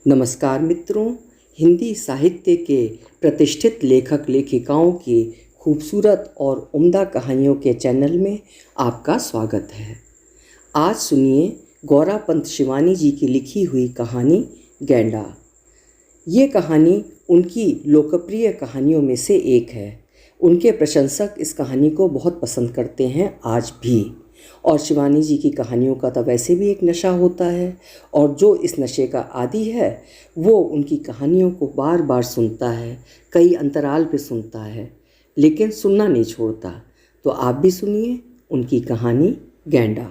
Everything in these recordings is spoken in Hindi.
नमस्कार मित्रों, हिंदी साहित्य के प्रतिष्ठित लेखक लेखिकाओं की खूबसूरत और उम्दा कहानियों के चैनल में आपका स्वागत है। आज सुनिए गौरा पंत शिवानी जी की लिखी हुई कहानी गैंडा। ये कहानी उनकी लोकप्रिय कहानियों में से एक है। उनके प्रशंसक इस कहानी को बहुत पसंद करते हैं आज भी। और शिवानी जी की कहानियों का तो वैसे भी एक नशा होता है, और जो इस नशे का आदी है वो उनकी कहानियों को बार बार सुनता है, कई अंतराल पे सुनता है, लेकिन सुनना नहीं छोड़ता। तो आप भी सुनिए उनकी कहानी गैंडा।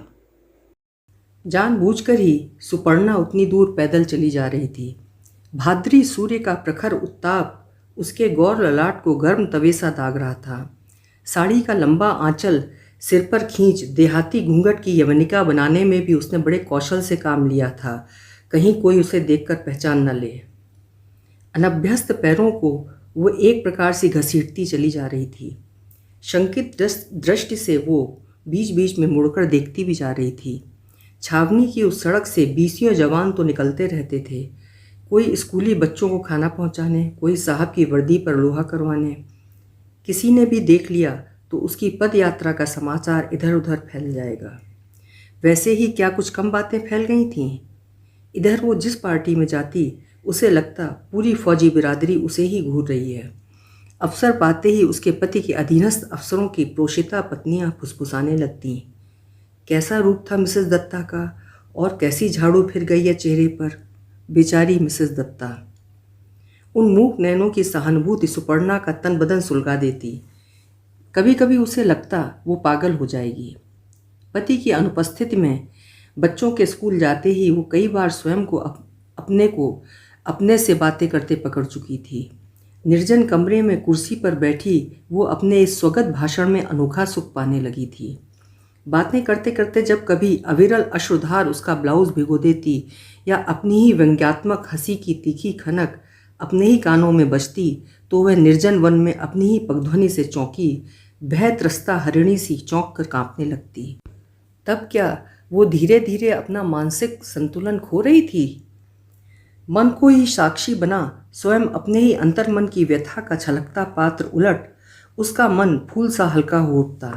जानबूझकर ही सुपर्णा उतनी दूर पैदल चली जा रही थी। भाद्री सूर्य का प्रखर उत्ताप उसके गौर ललाट को गर्म तवे सा दाग रहा था। साड़ी का लंबा आंचल सिर पर खींच देहाती घूंघट की यवनिका बनाने में भी उसने बड़े कौशल से काम लिया था, कहीं कोई उसे देखकर पहचान न ले। अनभ्यस्त पैरों को वो एक प्रकार से घसीटती चली जा रही थी। शंकित दृष्टि से वो बीच बीच में मुड़कर देखती भी जा रही थी। छावनी की उस सड़क से बीसियों जवान तो निकलते रहते थे, कोई स्कूली बच्चों को खाना पहुंचाने, कोई साहब की वर्दी पर लोहा करवाने। किसी ने भी देख लिया तो उसकी पद यात्रा का समाचार इधर उधर फैल जाएगा। वैसे ही क्या कुछ कम बातें फैल गई थीं। इधर वो जिस पार्टी में जाती उसे लगता पूरी फौजी बिरादरी उसे ही घूर रही है। अवसर पाते ही उसके पति के अधीनस्थ अफसरों की प्रोषिता पत्नियां फुसफुसाने लगतीं। कैसा रूप था मिसेस दत्ता का, और कैसी झाड़ू फिर गई है चेहरे पर। बेचारी मिसेस दत्ता। उन मूक नैनों की सहानुभूति सुपर्णा का तन बदन सुलगा देती। कभी कभी उसे लगता वो पागल हो जाएगी। पति की अनुपस्थिति में बच्चों के स्कूल जाते ही वो कई बार स्वयं को अपने से बातें करते पकड़ चुकी थी। निर्जन कमरे में कुर्सी पर बैठी वो अपने इस स्वगत भाषण में अनोखा सुख पाने लगी थी। बातें करते करते जब कभी अविरल अश्रुधार उसका ब्लाउज भिगो देती या अपनी ही व्यंग्यात्मक हंसी की तीखी खनक अपने ही कानों में बजती, तो वह निर्जन वन में अपनी ही पगध्वनि से चौंकी भय त्रस्ता हरिणी सी चौंक कर कांपने लगती। तब क्या वो धीरे धीरे अपना मानसिक संतुलन खो रही थी? मन को ही साक्षी बना स्वयं अपने ही अंतर्मन की व्यथा का छलकता पात्र उलट उसका मन फूल सा हल्का हो उठता।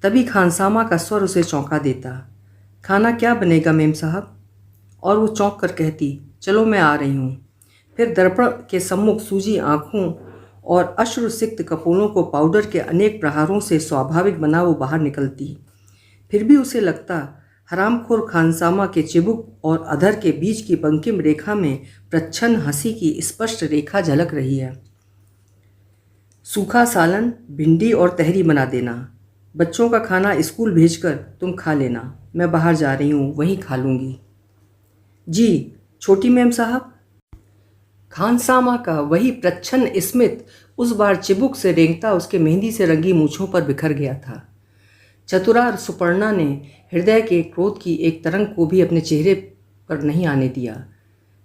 तभी खानसामा का स्वर उसे चौंका देता। खाना क्या बनेगा मेम साहब? और वो चौंक कर कहती, चलो मैं आ रही हूँ। फिर दर्पण के सम्मुख सूजी आँखों और अश्रुसिक्त कपोलों को पाउडर के अनेक प्रहारों से स्वाभाविक बना वो बाहर निकलती। फिर भी उसे लगता हरामखोर खानसामा के चिबुक और अधर के बीच की बंकिम रेखा में प्रच्छन्न हंसी की स्पष्ट रेखा झलक रही है। सूखा सालन, भिंडी और तहरी बना देना। बच्चों का खाना स्कूल भेजकर तुम खा लेना। मैं बाहर जा रही हूँ, वहीं खा लूँगी। जी छोटी मैम साहब। खानसामा का वही प्रच्छन्न स्मित उस बार चिबुक से रेंगता उसके मेहंदी से रंगी मूछों पर बिखर गया था। चतुरार सुपर्णा ने हृदय के क्रोध की एक तरंग को भी अपने चेहरे पर नहीं आने दिया।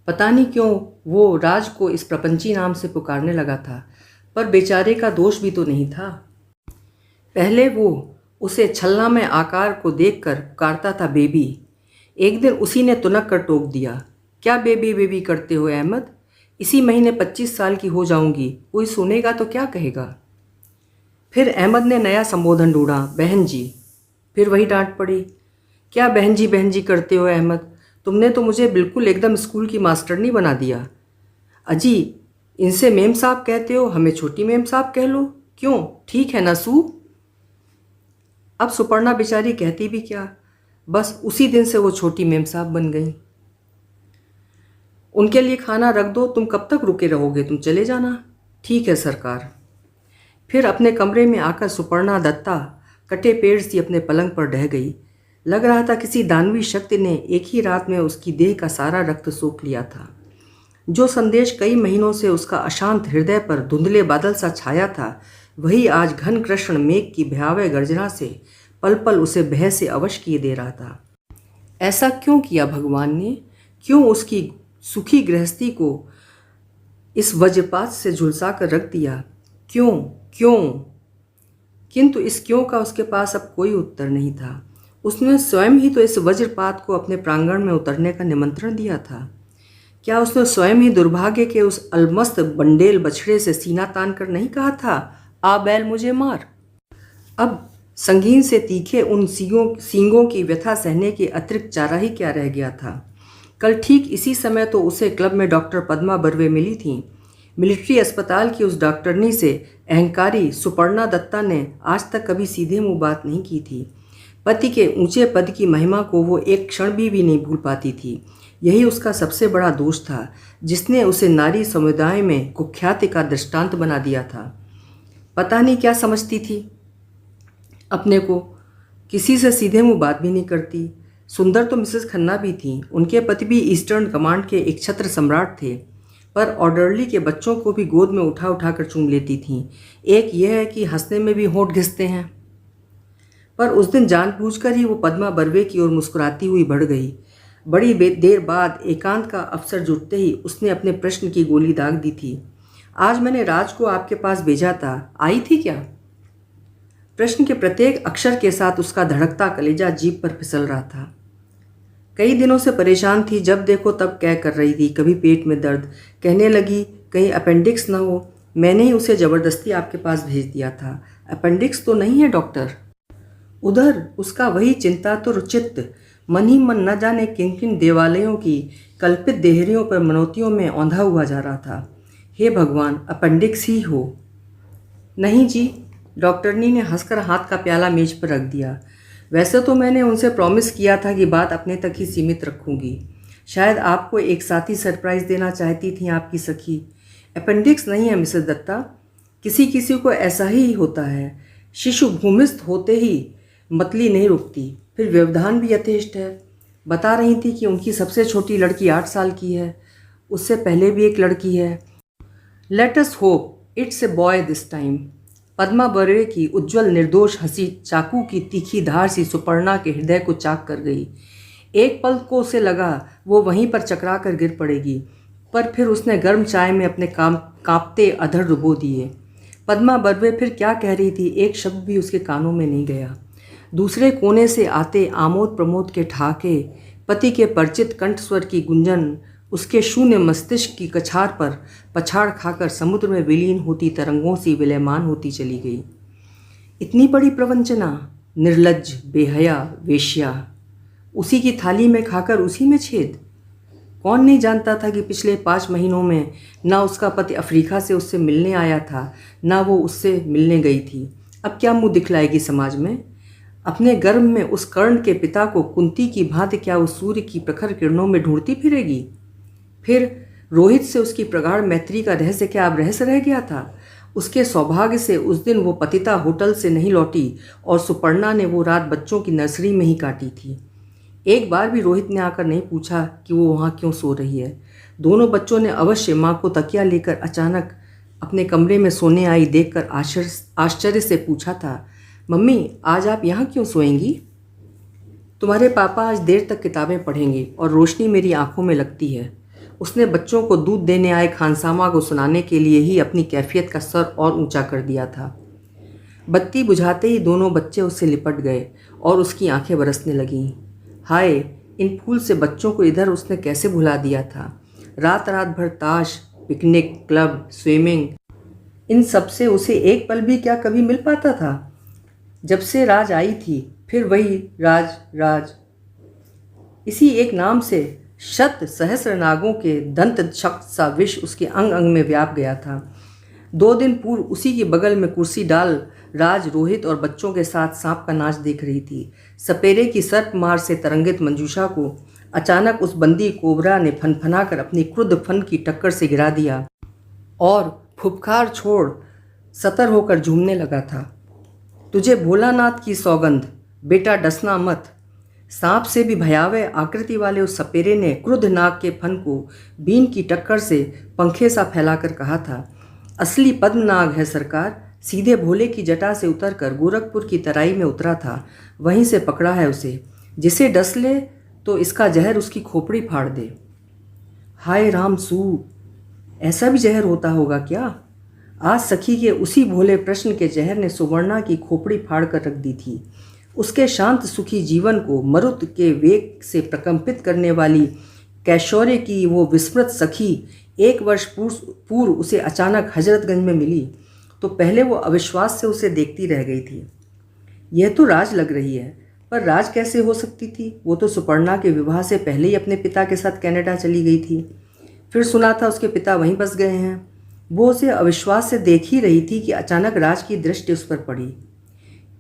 पता नहीं क्यों वो राज को इस प्रपंची नाम से पुकारने लगा था, पर बेचारे का दोष भी तो नहीं था। पहले वो उसे छलना में आकार को देखकर पुकारता था बेबी। एक दिन उसी ने तुनक कर टोक दिया, क्या बेबी बेबी करते हो अहमद? इसी महीने 25 साल की हो जाऊंगी, कोई सुनेगा तो क्या कहेगा? फिर अहमद ने नया संबोधन ढूंढा, बहन जी। फिर वही डांट पड़ी, क्या बहन जी करते हो अहमद? तुमने तो मुझे बिल्कुल एकदम स्कूल की मास्टरनी बना दिया। अजी, इनसे मेम साहब कहते हो, हमें छोटी मेम साहब कह लो। क्यों, ठीक है ना सू? अब सुपर्णा बेचारी कहती भी क्या, बस उसी दिन से वो छोटी मेम साहब बन गई। उनके लिए खाना रख दो, तुम कब तक रुके रहोगे? तुम चले जाना। ठीक है सरकार। फिर अपने कमरे में आकर सुपर्णा दत्ता कटे पेड़ सी अपने पलंग पर ढह गई। लग रहा था किसी दानवी शक्ति ने एक ही रात में उसकी देह का सारा रक्त सोख लिया था। जो संदेश कई महीनों से उसका अशांत हृदय पर धुंधले बादल सा छाया था, वही आज घन कृष्ण मेघ की भयावह गर्जना से पल पल उसे भय से अवश किए दे रहा था। ऐसा क्यों किया भगवान ने? क्यों उसकी सुखी गृहस्थी को इस वज्रपात से झुलसा कर रख दिया? क्यों क्यों? किंतु इस क्यों का उसके पास अब कोई उत्तर नहीं था। उसने स्वयं ही तो इस वज्रपात को अपने प्रांगण में उतरने का निमंत्रण दिया था। क्या उसने स्वयं ही दुर्भाग्य के उस अलमस्त बंडेल बछड़े से सीना तान कर नहीं कहा था, आ बैल मुझे मार? अब संगीन से तीखे उन सींगों की व्यथा सहने के अतिरिक्त चारा ही क्या रह गया था। कल ठीक इसी समय तो उसे क्लब में डॉक्टर पद्मा बर्वे मिली थी। मिलिट्री अस्पताल की उस डॉक्टरनी से अहंकारी सुपर्णा दत्ता ने आज तक कभी सीधे मुंह बात नहीं की थी। पति के ऊंचे पद की महिमा को वो एक क्षण भी नहीं भूल पाती थी। यही उसका सबसे बड़ा दोष था, जिसने उसे नारी समुदाय में कुख्याति का दृष्टांत बना दिया था। पता नहीं क्या समझती थी अपने को, किसी से सीधे मुंह बात भी नहीं करती। सुंदर तो मिसेस खन्ना भी थी, उनके पति भी ईस्टर्न कमांड के एक छत्र सम्राट थे, पर ऑर्डरली के बच्चों को भी गोद में उठा उठा कर चूम लेती थीं। एक यह है कि हंसने में भी होंठ घिसते हैं। पर उस दिन जानबूझकर ही वो पद्मा बर्वे की ओर मुस्कुराती हुई बढ़ गई। बड़ी देर बाद एकांत का अवसर जुटते ही उसने अपने प्रश्न की गोली दाग दी थी। आज मैंने राज को आपके पास भेजा था, आई थी क्या? प्रश्न के प्रत्येक अक्षर के साथ उसका धड़कता कलेजा जीभ पर फिसल रहा था। कई दिनों से परेशान थी, जब देखो तब क्या कर रही थी। कभी पेट में दर्द, कहने लगी कहीं अपेंडिक्स न हो। मैंने ही उसे ज़बरदस्ती आपके पास भेज दिया था। अपेंडिक्स तो नहीं है डॉक्टर? उधर उसका वही चिंतातुर चित्त मन ही मन न जाने किन किन देवालयों की कल्पित देहरियों पर मनोतियों में औंधा हुआ जा रहा था। हे भगवान, अपेंडिक्स ही हो। नहीं जी, डॉक्टरनी ने हंसकर हाथ का प्याला मेज पर रख दिया। वैसे तो मैंने उनसे प्रॉमिस किया था कि बात अपने तक ही सीमित रखूंगी। शायद आपको एक साथी सरप्राइज़ देना चाहती थी आपकी सखी। अपेंडिक्स नहीं है मिसेस दत्ता, किसी किसी को ऐसा ही होता है। शिशु भूमिस्थ होते ही मतली नहीं रुकती, फिर व्यवधान भी यथेष्ट है। बता रही थी कि उनकी सबसे छोटी लड़की 8 साल की है, उससे पहले भी एक लड़की है। Let us hope it's a boy this time. Padma Barve की उज्ज्वल निर्दोष हंसी चाकू की तीखी धार सी सुपर्णा के हृदय को चाक कर गई। एक पल को उसे लगा वो वहीं पर चकरा कर गिर पड़ेगी, पर फिर उसने गर्म चाय में अपने कांपते अधर डुबो दिए। पद्मा बर्वे फिर क्या कह रही थी, एक शब्द भी उसके कानों में नहीं गया। दूसरे कोने से आते आमोद प्रमोद के ठाके, पति के परिचित कंठस्वर की गुंजन उसके शून्य मस्तिष्क की कछार पर पछाड़ खाकर समुद्र में विलीन होती तरंगों सी विलयमान होती चली गई। इतनी बड़ी प्रवंचना, निर्लज्ज, बेहया, वेश्या, उसी की थाली में खाकर उसी में छेद। कौन नहीं जानता था कि पिछले 5 महीनों में ना उसका पति अफ्रीका से उससे मिलने आया था, ना वो उससे मिलने गई थी। अब क्या मुंह दिखलाएगी समाज में? अपने गर्भ में उस कर्ण के पिता को कुंती की भांति क्या उस सूर्य की प्रखर किरणों में ढूंढती फिरेगी? फिर रोहित से उसकी प्रगाढ़ मैत्री का रहस्य क्या अब रहस्य रह गया था? उसके सौभाग्य से उस दिन वो पतिता होटल से नहीं लौटी और सुपर्णा ने वो रात बच्चों की नर्सरी में ही काटी थी। एक बार भी रोहित ने आकर नहीं पूछा कि वो वहाँ क्यों सो रही है। दोनों बच्चों ने अवश्य माँ को तकिया लेकर अचानक अपने कमरे में सोने आई देखकर आश्चर्य से पूछा था, मम्मी आज आप यहाँ क्यों सोएंगी? तुम्हारे पापा आज देर तक किताबें पढ़ेंगे और रोशनी मेरी आंखों में लगती है। उसने बच्चों को दूध देने आए खानसामा को सुनाने के लिए ही अपनी कैफियत का स्तर और ऊंचा कर दिया था। बत्ती बुझाते ही दोनों बच्चे उससे लिपट गए और उसकी आंखें बरसने लगीं। हाय, इन फूल से बच्चों को इधर उसने कैसे भुला दिया था। रात रात भर ताश, पिकनिक, क्लब, स्विमिंग, इन सब से उसे एक पल भी क्या कभी मिल पाता था? जब से राज आई थी फिर वही राज। इसी एक नाम से शत सहस्र नागों के दंत शक्त सा विष उसके अंग अंग में व्याप गया था। 2 दिन पूर्व उसी के बगल में कुर्सी डाल राज रोहित और बच्चों के साथ सांप का नाच देख रही थी। सपेरे की सर्प मार से तरंगित मंजूषा को अचानक उस बंदी कोबरा ने फनफना कर अपनी क्रुद्ध फन की टक्कर से गिरा दिया और फुफकार छोड़ सतर होकर झूमने लगा था। तुझे भोलानाथ की सौगंध, बेटा डसना मत। सांप से भी भयावह आकृति वाले उस सपेरे ने क्रुद्ध नाग के फन को बीन की टक्कर से पंखे सा फैलाकर कहा था, असली पद्मनाग है सरकार। सीधे भोले की जटा से उतरकर गोरखपुर की तराई में उतरा था, वहीं से पकड़ा है उसे। जिसे डस ले तो इसका जहर उसकी खोपड़ी फाड़ दे। हाय राम सू, ऐसा भी जहर होता होगा क्या? आज सखी के उसी भोले प्रश्न के जहर ने सुवर्णा की खोपड़ी फाड़ कर रख दी थी। उसके शांत सुखी जीवन को मरुत के वेग से प्रकंपित करने वाली कैशोर्य की वो विस्मृत सखी 1 वर्ष पूर्व उसे अचानक हजरतगंज में मिली तो पहले वो अविश्वास से उसे देखती रह गई थी। यह तो राज लग रही है, पर राज कैसे हो सकती थी? वो तो सुपर्णा के विवाह से पहले ही अपने पिता के साथ कनाडा चली गई थी। फिर सुना था उसके पिता वहीं बस गए हैं। वो उसे अविश्वास से देख ही रही थी कि अचानक राज की दृष्टि उस पर पड़ी।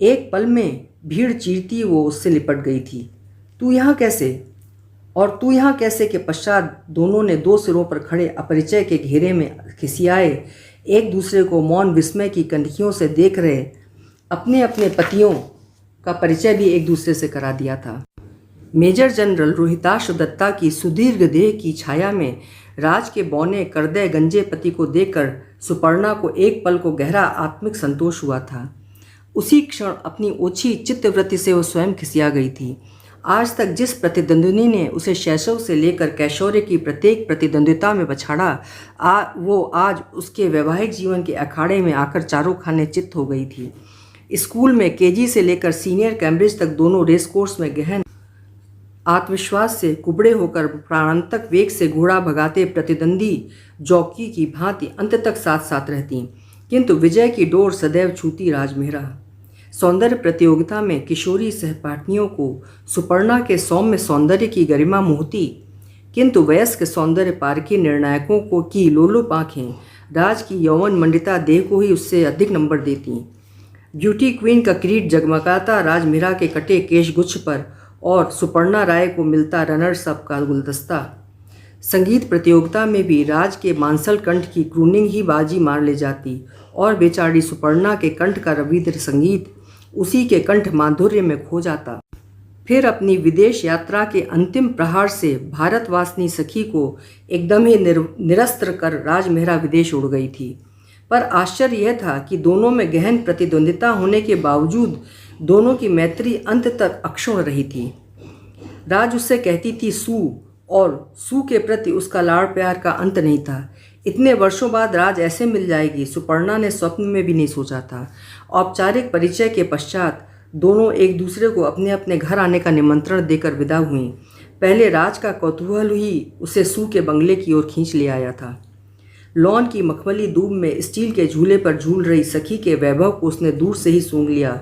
एक पल में भीड़ चीरती वो उससे लिपट गई थी। तू यहाँ कैसे? और तू यहाँ कैसे के पश्चात दोनों ने 2 सिरों पर खड़े अपरिचय के घेरे में खिसियाए एक दूसरे को मौन विस्मय की कनखियों से देख रहे अपने अपने पतियों का परिचय भी एक दूसरे से करा दिया था। मेजर जनरल रोहिताश दत्ता की सुदीर्घ देह की छाया में राज के बौने करदे गंजे पति को देखकर सुपर्णा को एक पल को गहरा आत्मिक संतोष हुआ था। उसी क्षण अपनी ओछी चित्तवृत्ति से वो स्वयं खिसिया गई थी। आज तक जिस प्रतिद्वंदिनी ने उसे शैशव से लेकर कैशोर्य की प्रत्येक प्रतिद्वंदिता में बछाड़ा, वो आज उसके वैवाहिक जीवन के अखाड़े में आकर चारों खाने चित्त हो गई थी। स्कूल में केजी से लेकर सीनियर कैम्ब्रिज तक दोनों रेस कोर्स में गहन आत्मविश्वास से कुबड़े होकर प्राणांतक वेग से घोड़ा भगाते प्रतिद्वंदी जॉकी की भांति अंत तक साथ साथ रहती, किंतु विजय की डोर सदैव छूती राजमेहरा। सौंदर्य प्रतियोगिता में किशोरी सहपाठियों को सुपर्णा के सौम्य सौंदर्य की गरिमा मोहती, किंतु वयस्क सौंदर्य पारखी निर्णायकों को की लोलुप आँखें राज की यौवन मंडिता देह को ही उससे अधिक नंबर देती। ब्यूटी क्वीन का किरीट जगमगाता राजमीरा के कटे केशगुच्छ पर और सुपर्णा राय को मिलता रनर्स अप का गुलदस्ता। संगीत प्रतियोगिता में भी राज के मांसल कंठ की क्रूनिंग ही बाजी मार ले जाती और बेचारी सुपर्णा के कंठ का रविंद्र संगीत उसी के कंठ माधुर्य में खो जाता। फिर अपनी विदेश यात्रा के अंतिम प्रहार से भारतवासिनी सखी को एकदम ही निरस्त्र कर राजमेहरा विदेश उड़ गई थी। पर आश्चर्य यह था कि दोनों में गहन प्रतिद्वंदिता होने के बावजूद दोनों की मैत्री अंत तक अक्षुण्ण रही थी। राज उससे कहती थी सू, और सू के प्रति उसका लाड़ प्यार का अंत नहीं था। इतने वर्षों बाद राज ऐसे मिल जाएगी, सुपर्णा ने स्वप्न में भी नहीं सोचा था। औपचारिक परिचय के पश्चात दोनों एक दूसरे को अपने अपने घर आने का निमंत्रण देकर विदा हुई। पहले राज का कौतूहल ही उसे सू के बंगले की ओर खींच ले आया था। लॉन की मखमली दूब में स्टील के झूले पर झूल रही सखी के वैभव को उसने दूर से ही सूंघ लिया।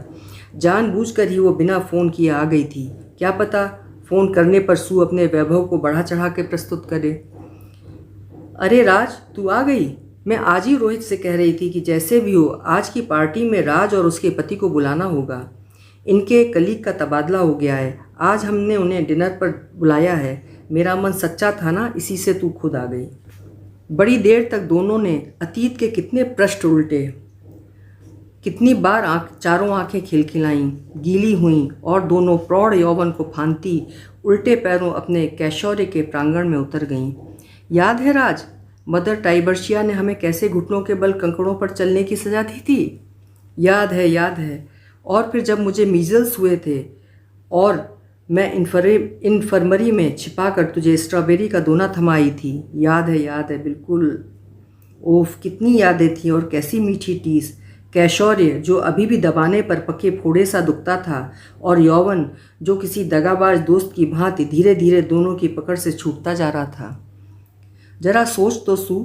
जानबूझकर ही वो बिना फ़ोन किए आ गई थी। क्या पता फ़ोन करने पर सू अपने वैभव को बढ़ा चढ़ा के प्रस्तुत करे। अरे राज, तू आ गई? मैं आज ही रोहित से कह रही थी कि जैसे भी हो आज की पार्टी में राज और उसके पति को बुलाना होगा। इनके कलीग का तबादला हो गया है। आज हमने उन्हें डिनर पर बुलाया है। मेरा मन सच्चा था ना, इसी से तू खुद आ गई। बड़ी देर तक दोनों ने अतीत के कितने पृष्ठ उल्टे, कितनी बार चारों आंखें खिलखिलाईं, गीली हुईं और दोनों प्रौढ़ यौवन को फांदती उल्टे पैरों अपने कैशोर्य के प्रांगण में उतर गईं। याद है राज, मदर टाइबर्शिया ने हमें कैसे घुटनों के बल कंकड़ों पर चलने की सज़ा दी थी? याद है, याद है। और फिर जब मुझे मीजल्स हुए थे और मैं इन्फर्मरी में छिपा कर तुझे स्ट्रॉबेरी का दोना थमाई थी। याद है बिल्कुल। ओफ, कितनी यादें थी और कैसी मीठी टीस। कैशोर्य जो अभी भी दबाने पर पके फोड़े सा दुखता था और यौवन जो किसी दगाबाज दोस्त की भांति धीरे धीरे दोनों की पकड़ से छूटता जा रहा था। जरा सोच तो सू,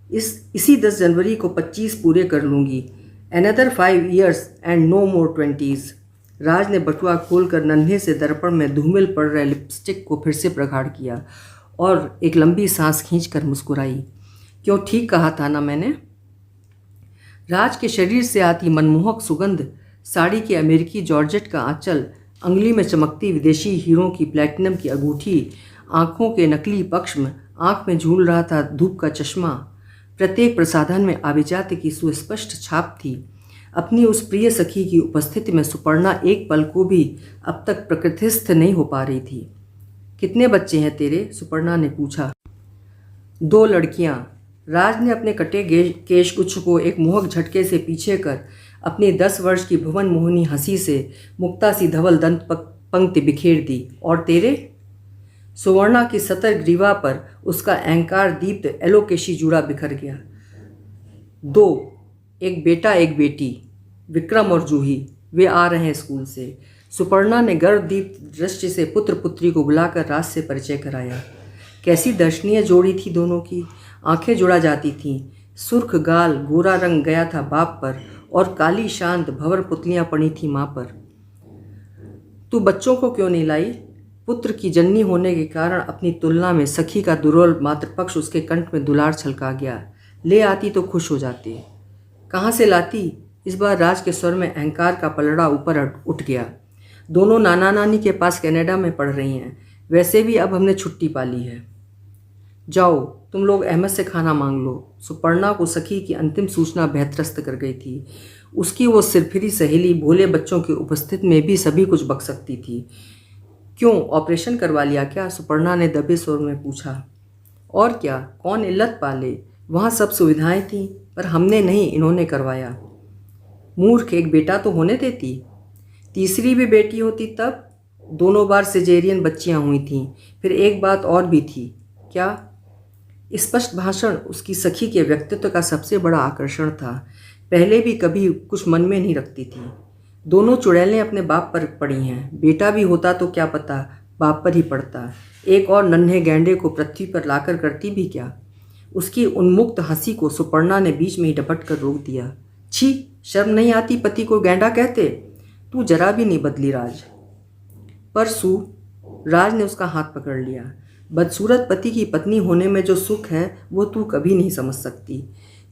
इसी 10 जनवरी को 25 पूरे कर लूँगी। Another 5 years and no more 20s। राज ने बटुआ खोलकर नन्हे से दर्पण में धूमिल पड़ रहे लिपस्टिक को फिर से प्रगाढ़ किया और एक लंबी सांस खींचकर मुस्कुराई। क्यों, ठीक कहा था ना मैंने? राज के शरीर से आती मनमोहक सुगंध, साड़ी के अमेरिकी जॉर्जेट का आंचल, अंगुली में चमकती विदेशी हीरों की प्लैटिनम की अंगूठी, आँखों के नकली पक्ष में आँख में झूल रहा था धूप का चश्मा, प्रत्येक प्रसाधन में आभिजात्य की सुस्पष्ट छाप थी। अपनी उस प्रिय सखी की उपस्थिति में सुपर्णा एक पल को भी अब तक प्रकृतिस्थ नहीं हो पा रही थी। कितने बच्चे हैं तेरे? सुपर्णा ने पूछा। 2 लड़कियां। राज ने अपने कटे केशगुच्छ को एक मोहक झटके से पीछे कर अपनी 10 वर्ष की भुवन मोहिनी हंसी से मुक्ता सी धवल दंत पंक्ति बिखेर दी। और तेरे? सुवर्णा की सतर ग्रीवा पर उसका अहंकार दीप्त एलोकेशी जूड़ा बिखर गया। 2, एक बेटा एक बेटी, विक्रम और जूही। वे आ रहे हैं स्कूल से। सुपर्णा ने गर्व दीप्त दृष्टि से पुत्र पुत्री को बुलाकर राज से परिचय कराया। कैसी दर्शनीय जोड़ी थी दोनों की। आंखें जुड़ा जाती थीं। सुर्ख गाल, गोरा रंग गया था बाप पर और काली शांत भंवर पुतलियां पड़ी थी माँ पर। तू बच्चों को क्यों नहीं लाई? पुत्र की जननी होने के कारण अपनी तुलना में सखी का दुर्बल मातृपक्ष उसके कंठ में दुलार छलका गया। ले आती तो खुश हो जाती। कहाँ से लाती? इस बार राज के स्वर में अहंकार का पलड़ा ऊपर उठ गया। दोनों नाना नानी के पास कनाडा में पढ़ रही हैं। वैसे भी अब हमने छुट्टी पाली है। जाओ तुम लोग अहमद से खाना मांग लो। सुपर्णा को सखी की अंतिम सूचना बेहतरस्त कर गई थी। उसकी वो सिरफिरी सहेली भोले बच्चों की उपस्थिति में भी सभी कुछ बक सकती थी। क्यों, ऑपरेशन करवा लिया क्या? सुपर्णा ने दबे स्वर में पूछा। और क्या, कौन इल्लत पाले? वहाँ सब सुविधाएं थीं, पर हमने नहीं, इन्होंने करवाया। मूर्ख, एक बेटा तो होने देती। तीसरी भी बेटी होती तब। दोनों बार सिजेरियन बच्चियां हुई थीं। फिर एक बात और भी थी। क्या? स्पष्ट भाषण उसकी सखी के व्यक्तित्व का सबसे बड़ा आकर्षण था। पहले भी कभी कुछ मन में नहीं रखती थी। दोनों चुड़ैलें अपने बाप पर पड़ी हैं। बेटा भी होता तो क्या पता बाप पर ही पड़ता। एक और नन्हे गैंडे को पृथ्वी पर लाकर करती भी क्या? उसकी उन्मुक्त हंसी को सुपर्णा ने बीच में ही डपट कर रोक दिया। छी, शर्म नहीं आती पति को गैंडा कहते? तू जरा भी नहीं बदली राज। पर सू, राज ने उसका हाथ पकड़ लिया। बदसूरत पति की पत्नी होने में जो सुख है वो तू कभी नहीं समझ सकती।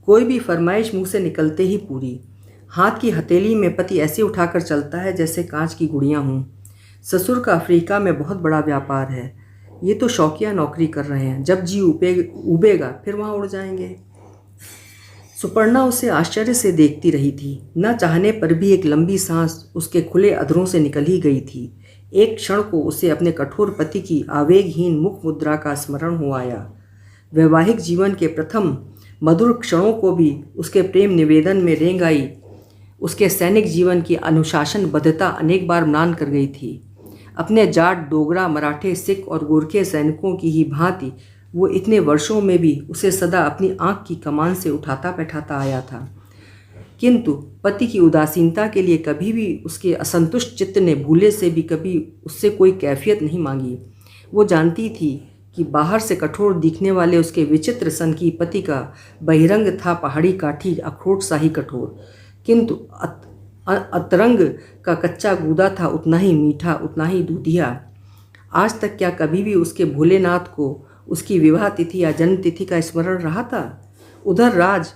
कोई भी फरमाइश मुंह से निकलते ही पूरी। हाथ की हथेली में पति ऐसे उठाकर चलता है जैसे कांच की गुड़ियां हों। ससुर का अफ्रीका में बहुत बड़ा व्यापार है। ये तो शौकिया नौकरी कर रहे हैं। जब जी उबेगा फिर वहाँ उड़ जाएंगे। सुपर्णा उसे आश्चर्य से देखती रही थी। न चाहने पर भी एक लंबी सांस उसके खुले अधरों से निकल ही गई थी। एक क्षण को उसे अपने कठोर पति की आवेगहीन मुख मुद्रा का स्मरण हो आया। वैवाहिक जीवन के प्रथम मधुर क्षणों को भी उसके प्रेम निवेदन में रेंग आई। उसके सैनिक जीवन की अनुशासनबद्धता अनेक बार म्लान कर गई थी। अपने जाट, डोगरा, मराठे, सिख और गोरखे सैनिकों की ही भांति वो इतने वर्षों में भी उसे सदा अपनी आंख की कमान से उठाता बैठाता आया था। किंतु पति की उदासीनता के लिए कभी भी उसके असंतुष्ट चित्त ने भूले से भी कभी उससे कोई कैफियत नहीं मांगी। वो जानती थी कि बाहर से कठोर दिखने वाले उसके विचित्र सन की पति का बहिरंग था पहाड़ी काठी अखरोट सा ही कठोर, किंतु अतरंग का कच्चा गूदा था उतना ही मीठा, उतना ही दूधिया। आज तक क्या कभी भी उसके भोलेनाथ को उसकी विवाह तिथि या जन्म तिथि का स्मरण रहा था? उधर राज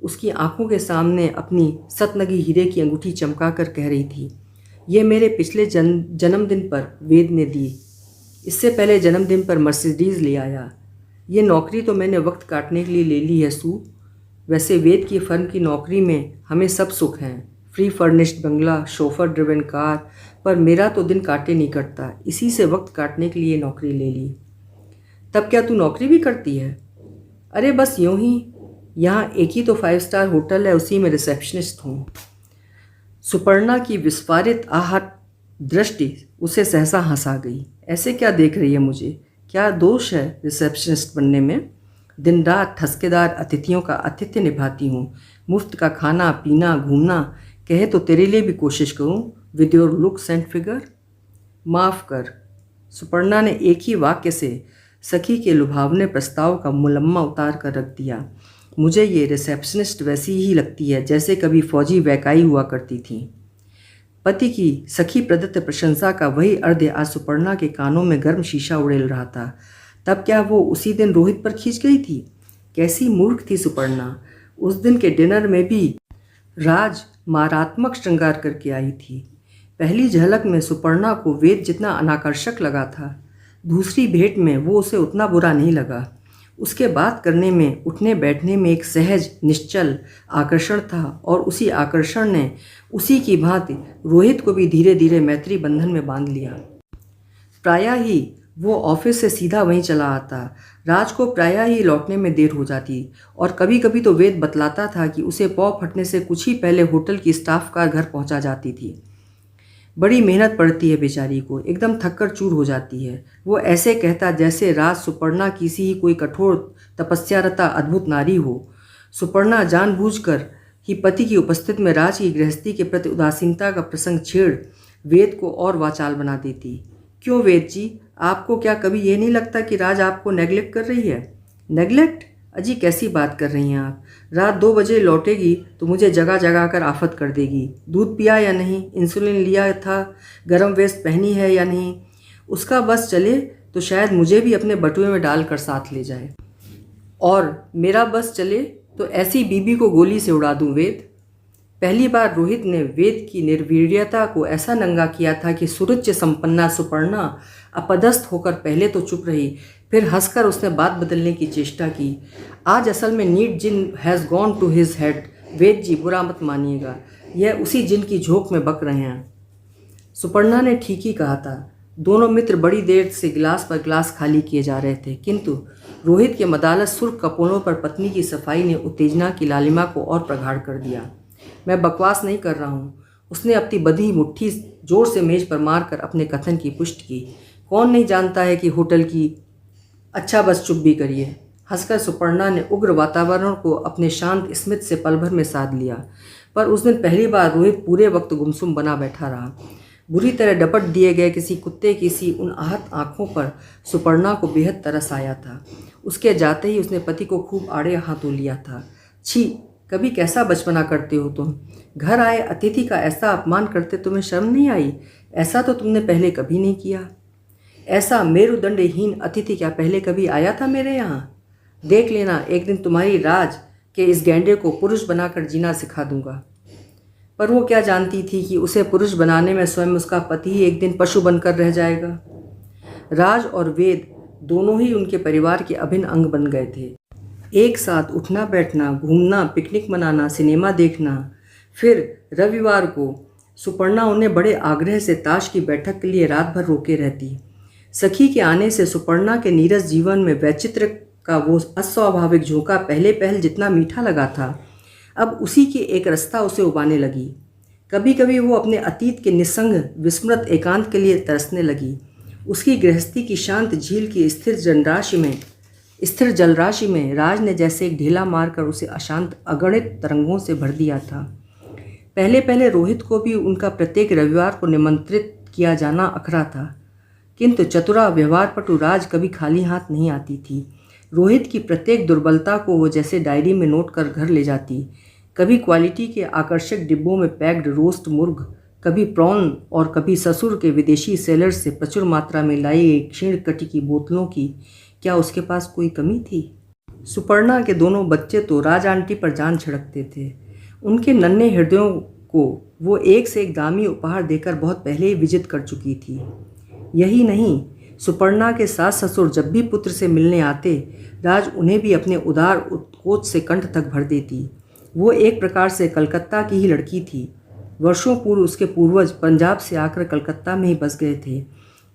उसकी आंखों के सामने अपनी सतनगी हीरे की अंगूठी चमकाकर कह रही थी, ये मेरे पिछले जन्मदिन पर वेद ने दी। इससे पहले जन्मदिन पर मर्सिडीज़ ले आया। ये नौकरी तो मैंने वक्त काटने के लिए ले ली है सू। वैसे वेद की फर्म की नौकरी में हमें सब सुख हैं, फ्री फर्निश्ड बंगला, शोफर ड्रिवन कार, पर मेरा तो दिन काटे नहीं कटता। इसी से वक्त काटने के लिए नौकरी ले ली। तब क्या तू नौकरी भी करती है? अरे बस यूं ही। यहाँ एक ही तो 5 स्टार होटल है, उसी में रिसेप्शनिस्ट हूँ। सुपर्णा की विस्फारित आहट दृष्टि उसे सहसा हंसा गई। ऐसे क्या देख रही है मुझे? क्या दोष है रिसेप्शनिस्ट बनने में? दिन रात ठसकेदार अतिथियों का आतिथ्य निभाती हूँ। मुफ्त का खाना पीना घूमना, कहे तो तेरे लिए भी कोशिश करूँ with your looks and figure. माफ़ कर। सुपर्णा ने एक ही वाक्य से सखी के लुभावने प्रस्ताव का मुलम्मा उतार कर रख दिया। मुझे ये रिसेप्शनिस्ट वैसी ही लगती है जैसे कभी फौजी वैकाई हुआ करती थी। पति की सखी प्रदत्त प्रशंसा का वही अर्ध आज सुपर्णा के कानों में गर्म शीशा उड़ेल रहा था। तब क्या वो उसी दिन रोहित पर खींच गई थी? कैसी मूर्ख थी सुपर्णा। उस दिन के डिनर में भी राज मारात्मक श्रृंगार करके आई थी। पहली झलक में सुपर्णा को वेद जितना अनाकर्षक लगा था, दूसरी भेंट में वो उसे उतना बुरा नहीं लगा। उसके बात करने में, उठने बैठने में एक सहज निश्चल आकर्षण था और उसी आकर्षण ने उसी की भांति रोहित को भी धीरे धीरे मैत्री बंधन में बांध लिया। प्रायः ही वो ऑफिस से सीधा वहीं चला आता। राज को प्रायः ही लौटने में देर हो जाती और कभी कभी तो वेद बतलाता था कि उसे पौ फटने से कुछ ही पहले होटल की स्टाफ कार घर पहुंचा जाती थी। बड़ी मेहनत पड़ती है बेचारी को, एकदम थककर चूर हो जाती है। वो ऐसे कहता जैसे राज सुपर्णा किसी ही कोई कठोर तपस्यारता अद्भुत नारी हो। सुपर्णा जानबूझकर ही पति की उपस्थिति में राज की गृहस्थी के प्रति उदासीनता का प्रसंग छेड़ वेद को और वाचाल बना देती। क्यों वेद जी, आपको क्या कभी ये नहीं लगता कि राज आपको नेगलेक्ट कर रही है? नेगलेक्ट? अजी कैसी बात कर रही हैं आप? रात 2 बजे लौटेगी तो मुझे जगह जगह कर आफत कर देगी। दूध पिया या नहीं, इंसुलिन लिया था, गर्म वेस्ट पहनी है या नहीं। उसका बस चले तो शायद मुझे भी अपने बटुए में डालकर साथ ले जाए। और मेरा बस चले तो ऐसी बीबी को गोली से उड़ा दूं वेद। पहली बार रोहित ने वेद की निर्वीर्यता को ऐसा नंगा किया था कि सुरुच्च संपन्ना सुपर्णा अपदस्थ होकर पहले तो चुप रही, फिर हंसकर उसने बात बदलने की चेष्टा की। आज असल में neat gin has gone to his head. Ved ji बुरा मत मानिएगा, यह उसी जिन की झोंक में बक रहे हैं। सुपर्णा ने ठीक ही कहा था। दोनों मित्र बड़ी देर से गिलास पर गिलास खाली किए जा रहे थे, किंतु रोहित के मदालत सुर्ख कपोलों पर पत्नी की सफाई ने उत्तेजना की लालिमा को और प्रगाढ़ कर दिया। मैं बकवास नहीं कर रहा हूँ, उसने अपनी बधी मुट्ठी जोर से मेज पर मारकर अपने कथन की पुष्टि की। कौन नहीं जानता है कि होटल की। अच्छा बस चुप भी करिए। हंसकर सुपर्णा ने उग्र वातावरण को अपने शांत स्मित से पल भर में साध लिया। पर उस दिन पहली बार रोहित पूरे वक्त गुमसुम बना बैठा रहा। बुरी तरह डपट दिए गए किसी कुत्ते की सी उन आहत आंखों पर सुपर्णा को बेहद तरस आया था। उसके जाते ही उसने पति को खूब आड़े हाथों लिया था। छी, कभी कैसा बचपना करते हो तुम? घर आए अतिथि का ऐसा अपमान करते तुम्हें शर्म नहीं आई? ऐसा तो तुमने पहले कभी नहीं किया। ऐसा मेरुदंडहीन अतिथि क्या पहले कभी आया था मेरे यहाँ? देख लेना, एक दिन तुम्हारी राज के इस गैंडे को पुरुष बनाकर जीना सिखा दूंगा। पर वो क्या जानती थी कि उसे पुरुष बनाने में स्वयं उसका पति ही एक दिन पशु बनकर रह जाएगा। राज और वेद दोनों ही उनके परिवार के अभिन्न अंग बन गए थे। एक साथ उठना बैठना, घूमना, पिकनिक मनाना, सिनेमा देखना। फिर रविवार को सुपर्णा उन्हें बड़े आग्रह से ताश की बैठक के लिए रात भर रोके रहती। सखी के आने से सुपर्णा के नीरस जीवन में वैचित्र का वो अस्वाभाविक झोंका पहले पहल जितना मीठा लगा था, अब उसी की एक रस्ता उसे उबाने लगी। कभी कभी वो अपने अतीत के निस्संग विस्मृत एकांत के लिए तरसने लगी। उसकी गृहस्थी की शांत झील की स्थिर जलराशि में राज ने जैसे एक ढीला मारकर उसे अशांत अगणित तरंगों से भर दिया था। पहले पहले रोहित को भी उनका प्रत्येक रविवार को निमंत्रित किया जाना अखरा था, किंतु चतुरा व्यवहारपटु राज कभी खाली हाथ नहीं आती थी। रोहित की प्रत्येक दुर्बलता को वो जैसे डायरी में नोट कर घर ले जाती। कभी क्वालिटी के आकर्षक डिब्बों में पैक्ड रोस्ट मुर्ग, कभी प्रॉन और कभी ससुर के विदेशी सेलर से प्रचुर मात्रा में लाई गई क्षीण कटी की बोतलों की क्या उसके पास कोई कमी थी? सुपर्णा के दोनों बच्चे तो राज आंटी पर जान छिड़कते थे। उनके नन्हे हृदयों को वो एक से एक दामी उपहार देकर बहुत पहले ही विजित कर चुकी थी। यही नहीं, सुपर्णा के सास ससुर जब भी पुत्र से मिलने आते, राज उन्हें भी अपने उदार उत्कोच से कंठ तक भर देती। वो एक प्रकार से कलकत्ता की ही लड़की थी। वर्षों पूर्व उसके पूर्वज पंजाब से आकर कलकत्ता में ही बस गए थे।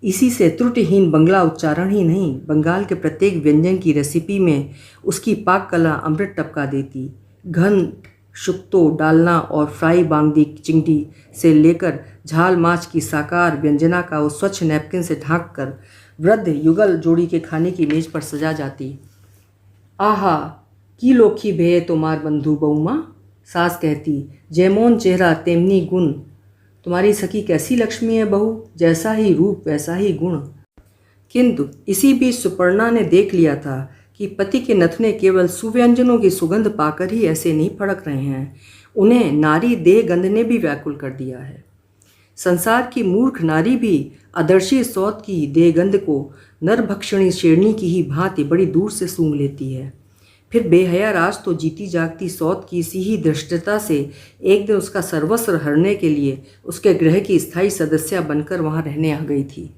इसी से त्रुटिहीन बंगला उच्चारण ही नहीं, बंगाल के प्रत्येक व्यंजन की रेसिपी में उसकी पाक कला अमृत टपका देती। घन शुक्तो, डालना और फ्राई बांगदी चिंगड़ी से लेकर झाल माछ की साकार व्यंजना का वो स्वच्छ नैपकिन से ढांक कर वृद्ध युगल जोड़ी के खाने की मेज पर सजा जाती। आहा, की लोखी भे तुम्हार बंधु बहुमा, सास कहती। जैमोन चेहरा तेमनी गुण, तुम्हारी सखी कैसी लक्ष्मी है बहू, जैसा ही रूप वैसा ही गुण। किंतु इसी बीच सुपर्णा ने देख लिया था कि पति के नथने केवल सुव्यंजनों की सुगंध पाकर ही ऐसे नहीं फड़क रहे हैं, उन्हें नारी देह गंध ने भी व्याकुल कर दिया है। संसार की मूर्ख नारी भी आदर्शी सौत की देहगंध को नरभक्षणी शेरनी की ही भांति बड़ी दूर से सूंघ लेती है। फिर बेहया राज तो जीती जागती सौत की सी ही धृष्टता से एक दिन उसका सर्वस्व हरने के लिए उसके गृह की स्थायी सदस्य बनकर वहां रहने आ गई थी।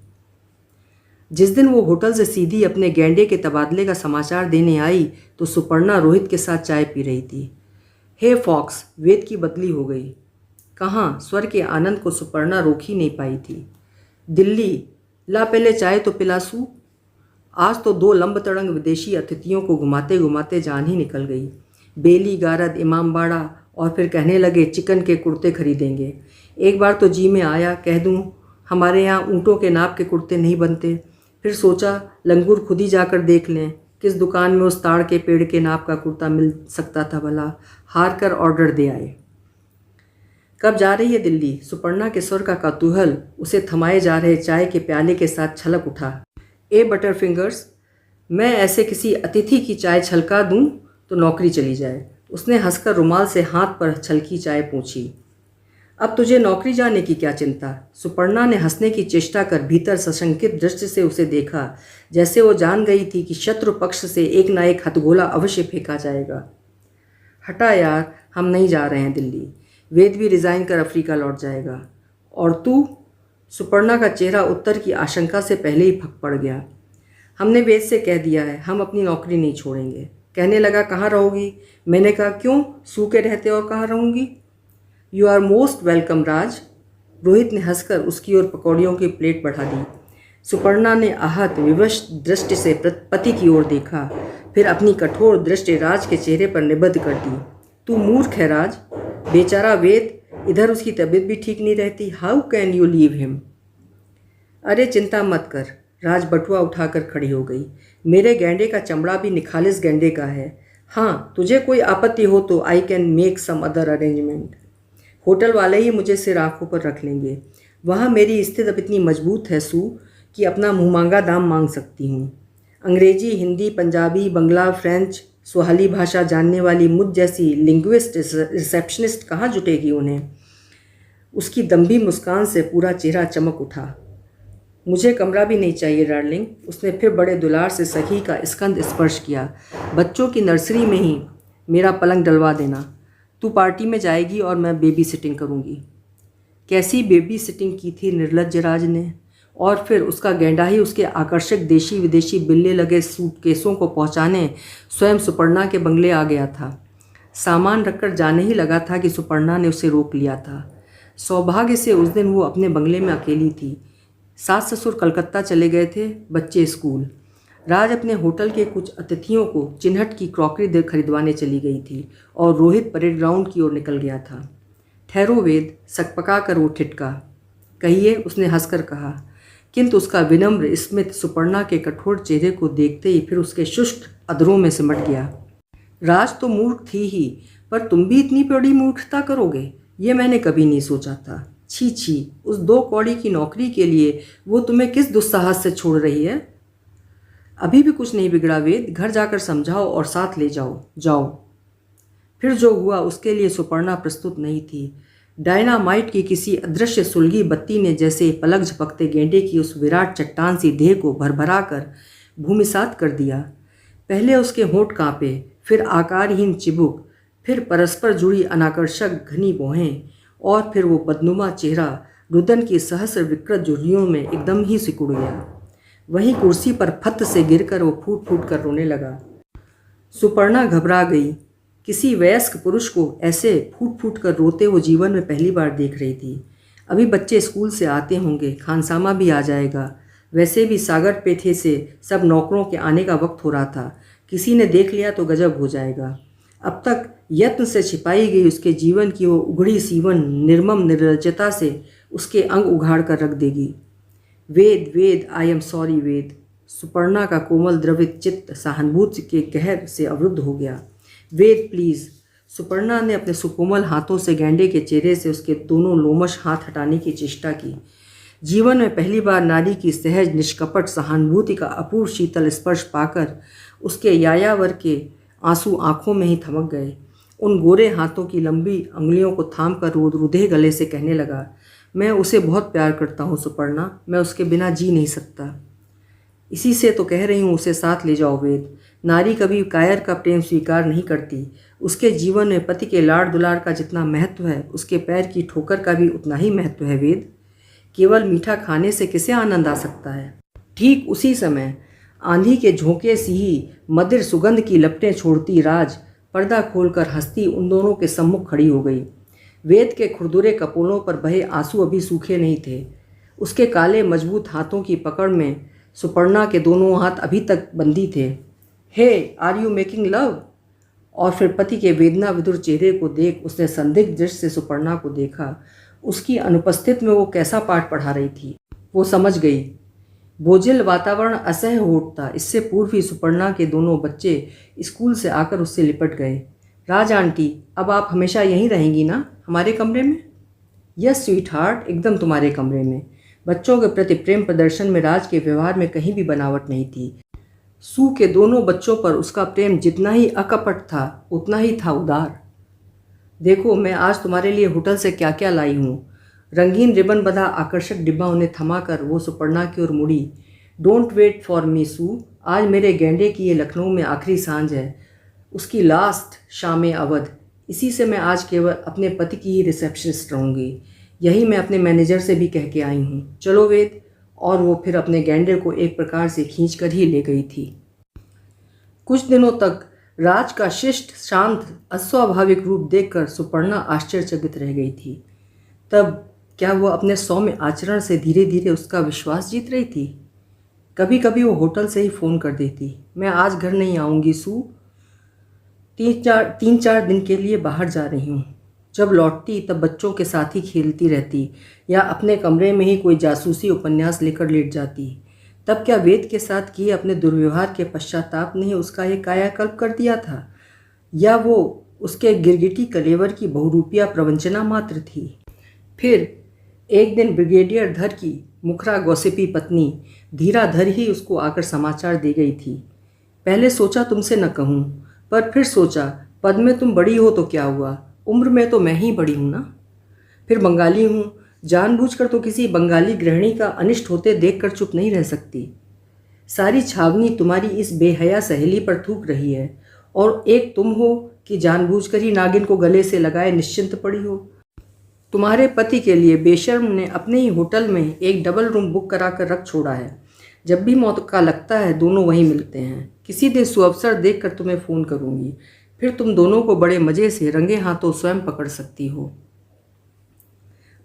जिस दिन वो होटल से सीधी अपने गैंडे के तबादले का समाचार देने आई तो सुपर्णा रोहित के साथ चाय पी रही थी। हे फॉक्स, वेद की बदली हो गई। कहाँ? स्वर के आनंद को सुपर्णा रोक ही नहीं पाई थी। दिल्ली, ला पहले चाय तो पिलासू। आज तो 2 लंब तड़ंग विदेशी अतिथियों को घुमाते घुमाते जान ही निकल गई। बेली, गारद, इमामबाड़ा, और फिर कहने लगे चिकन के कुर्ते खरीदेंगे। एक बार तो जी में आया कह दूं हमारे यहाँ ऊँटों के नाप के कुर्ते नहीं बनते। फिर सोचा लंगूर खुद ही जाकर देख लें किस दुकान में उस ताड़ के पेड़ के नाप का कुर्ता मिल सकता था भला। हार कर ऑर्डर दे आए। कब जा रही है दिल्ली? सुपर्णा के स्वर का कौतूहल उसे थमाए जा रहे चाय के प्याले के साथ छलक उठा। ए बटरफिंगर्स, मैं ऐसे किसी अतिथि की चाय छलका दूं तो नौकरी चली जाए। उसने हंसकर रुमाल से हाथ पर छलकी चाय पूछी। अब तुझे नौकरी जाने की क्या चिंता? सुपर्णा ने हंसने की चेष्टा कर भीतर सशंकित दृष्टि से उसे देखा, जैसे वो जान गई थी कि शत्रु पक्ष से एक ना एक हथगोला अवश्य फेंका जाएगा। हटा यार, हम नहीं जा रहे हैं दिल्ली। वेद भी रिज़ाइन कर अफ्रीका लौट जाएगा। और तू? सुपर्णा का चेहरा उत्तर की आशंका से पहले ही फक पड़ गया। हमने वेद से कह दिया है, हम अपनी नौकरी नहीं छोड़ेंगे। कहने लगा, कहाँ रहोगी? मैंने कहा, क्यों, सूखे रहते और कहाँ रहूँगी? यू आर मोस्ट वेलकम राज। रोहित ने हंसकर उसकी ओर पकौड़ियों की प्लेट बढ़ा दी। सुपर्णा ने आहत विवश दृष्टि से पति की ओर देखा, फिर अपनी कठोर दृष्टि राज के चेहरे पर निबद्ध कर दी। तू मूर्ख है राज। बेचारा वेद, इधर उसकी तबीयत भी ठीक नहीं रहती। How can you leave him? अरे चिंता मत कर। राज बटुआ उठाकर खड़ी हो गई। मेरे गैंडे का चमड़ा भी निखालिस गैंडे का है। हाँ, तुझे कोई आपत्ति हो तो I can make some other arrangement. Hotel वाले ही मुझे सिर आंखों पर रख लेंगे। वहाँ मेरी स्थिति अब इतनी मजबूत है सू कि अपना मुँहमांगा दाम मांग सकती हूँ। अंग्रेजी, हिंदी, पंजाबी, बंगला, फ्रेंच, स्वाहिली भाषा जानने वाली मुझ जैसी लिंग्विस्ट रिसेप्शनिस्ट कहाँ जुटेगी उन्हें? उसकी दम्भी मुस्कान से पूरा चेहरा चमक उठा। मुझे कमरा भी नहीं चाहिए डार्लिंग। उसने फिर बड़े दुलार से सखी का स्कंद स्पर्श किया। बच्चों की नर्सरी में ही मेरा पलंग डलवा देना। तू पार्टी में जाएगी और मैं बेबी सिटिंग करूँगी। कैसी बेबी सिटिंग की थी निर्लज्ज राज ने। और फिर उसका गैंडा ही उसके आकर्षक देशी विदेशी बिल्ले लगे सूटकेसों को पहुँचाने स्वयं सुपर्णा के बंगले आ गया था। सामान रखकर जाने ही लगा था कि सुपर्णा ने उसे रोक लिया था। सौभाग्य से उस दिन वो अपने बंगले में अकेली थी। सास ससुर कलकत्ता चले गए थे, बच्चे स्कूल। राज अपने होटल के कुछ अतिथियों को चिन्हट की क्रॉकरी खरीदवाने चली गई थी और रोहित परेड ग्राउंड की ओर निकल गया था। ठहरो वेद, सकपका कर वो ठिठका। कहिए, उसने हंसकर कहा, किंतु उसका विनम्र स्मित सुपर्णा के कठोर चेहरे को देखते ही फिर उसके शुष्क अधरों में सिमट गया। राज तो मूर्ख थी ही, पर तुम भी इतनी बड़ी मूर्खता करोगे, ये मैंने कभी नहीं सोचा था। छी छी, उस 2 कौड़ी की नौकरी के लिए वो तुम्हें किस दुस्साहस से छोड़ रही है? अभी भी कुछ नहीं बिगड़ा वेद, घर जाकर समझाओ और साथ ले जाओ। जाओ। फिर जो हुआ उसके लिए सुपर्णा प्रस्तुत नहीं थी। डायनामाइट की किसी अदृश्य सुलगी बत्ती ने जैसे पलक झपकते गेंडे की उस विराट चट्टान सी देह को भरभरा कर भूमिसात कर दिया। पहले उसके होंठ कांपे, फिर आकारहीन चिबुक, फिर परस्पर जुड़ी अनाकर्षक घनी भौहें, और फिर वो बदनुमा चेहरा रुदन की सहस्र विकृत झुर्रियों में एकदम ही सिकुड़ गया। वहीं कुर्सी पर फत्त से गिरकर वो फूट फूट कर रोने लगा। सुपर्णा घबरा गई। किसी वयस्क पुरुष को ऐसे फूट फूट कर रोते वो जीवन में पहली बार देख रही थी। अभी बच्चे स्कूल से आते होंगे, खानसामा भी आ जाएगा। वैसे भी सागर पेठे से सब नौकरों के आने का वक्त हो रहा था। किसी ने देख लिया तो गजब हो जाएगा। अब तक यत्न से छिपाई गई उसके जीवन की वो उघड़ी सीवन निर्मम निर्लज्जता से उसके अंग उघाड़ कर रख देगी। वेद, वेद, आई एम सॉरी वेद। सुपर्णा का कोमल द्रवित चित्त सहानुभूति के कहर से अवरुद्ध हो गया। वेद प्लीज़। सुपर्णा ने अपने सुकोमल हाथों से गैंडे के चेहरे से उसके दोनों लोमश हाथ हटाने की चेष्टा की। जीवन में पहली बार नारी की सहज निष्कपट सहानुभूति का अपूर्व शीतल स्पर्श पाकर उसके यायावर के आंसू आंखों में ही थमक गए। उन गोरे हाथों की लंबी अंगुलियों को थाम कर रुधे गले से कहने लगा, मैं उसे बहुत प्यार करता हूँ सुपर्णा, मैं उसके बिना जी नहीं सकता। इसी से तो कह रही हूँ उसे साथ ले जाओ वेद। नारी कभी कायर का प्रेम स्वीकार नहीं करती। उसके जीवन में पति के लाड़ दुलार का जितना महत्व है, उसके पैर की ठोकर का भी उतना ही महत्व है वेद। केवल मीठा खाने से किसे आनंद आ सकता है? ठीक उसी समय आंधी के झोंके सी ही मदिर सुगंध की लपटें छोड़ती राज पर्दा खोलकर हंसती उन दोनों के सम्मुख खड़ी हो गई। वेद के खुरदुरे कपोलों पर बहे आंसू अभी सूखे नहीं थे। उसके काले मजबूत हाथों की पकड़ में सुपर्णा के दोनों हाथ अभी तक बंदी थे। हे, आर यू मेकिंग लव? और फिर पति के वेदना विधुर चेहरे को देख उसने संदिग्ध दृष्टि से सुपर्णा को देखा। उसकी अनुपस्थित में वो कैसा पाठ पढ़ा रही थी वो समझ गई। बोझिल वातावरण असह्य हो उठता। इससे पूर्व ही सुपर्णा के दोनों बच्चे स्कूल से आकर उससे लिपट गए। राज आंटी, अब आप हमेशा यहीं रहेंगी ना, हमारे कमरे में? यस स्वीट हार्ट, एकदम तुम्हारे कमरे में। बच्चों के प्रति प्रेम प्रदर्शन में राज के व्यवहार में कहीं भी बनावट नहीं थी। सू के दोनों बच्चों पर उसका प्रेम जितना ही अकपट था उतना ही था उदार। देखो, मैं आज तुम्हारे लिए होटल से क्या क्या लाई हूँ। रंगीन रिबन बंधा आकर्षक डिब्बा उन्हें थमाकर वो सुपर्णा की ओर मुड़ी। डोंट वेट फॉर मी सू, आज मेरे गैंडे की ये लखनऊ में आखिरी सांझ है, उसकी लास्ट शाम अवध। इसी से मैं आज केवल अपने पति की ही रिसेप्शनिस्ट रहूँगी। यही मैं अपने मैनेजर से भी कह के आई हूँ। चलो वेद। और वो फिर अपने गैंडे को एक प्रकार से खींच कर ही ले गई थी। कुछ दिनों तक राज का शिष्ट शांत अस्वाभाविक रूप देखकर सुपर्णा आश्चर्यचकित रह गई थी। तब क्या वो अपने सौम्य आचरण से धीरे धीरे उसका विश्वास जीत रही थी? कभी कभी वो होटल से ही फ़ोन कर देती, मैं आज घर नहीं आऊँगी सू, तीन चार दिन के लिए बाहर जा रही हूँ। जब लौटती तब बच्चों के साथ ही खेलती रहती या अपने कमरे में ही कोई जासूसी उपन्यास लेकर लेट जाती। तब क्या वेद के साथ किए अपने दुर्व्यवहार के पश्चाताप ने उसका ये कायाकल्प कर दिया था, या वो उसके गिरगिटी कलेवर की बहुरूपिया प्रवंचना मात्र थी? फिर एक दिन ब्रिगेडियर धर की मुखरा गॉसिपी पत्नी धीराधर ही उसको आकर समाचार दे गई थी। पहले सोचा तुमसे न कहूँ, पर फिर सोचा पद में तुम बड़ी हो तो क्या हुआ, उम्र में तो मैं ही बड़ी हूँ ना। फिर बंगाली हूँ, जानबूझकर तो किसी बंगाली गृहिणी का अनिष्ट होते देखकर चुप नहीं रह सकती। सारी छावनी तुम्हारी इस बेहया सहेली पर थूक रही है, और एक तुम हो कि जानबूझकर ही नागिन को गले से लगाए निश्चिंत पड़ी हो। तुम्हारे पति के लिए बेशर्म ने अपने ही होटल में एक डबल रूम बुक करा कर रख छोड़ा है। जब भी मौका लगता है दोनों वहीं मिलते हैं। किसी दिन सुअवसर देखकर तुम्हें फ़ोन करूँगी, फिर तुम दोनों को बड़े मज़े से रंगे हाथों स्वयं पकड़ सकती हो।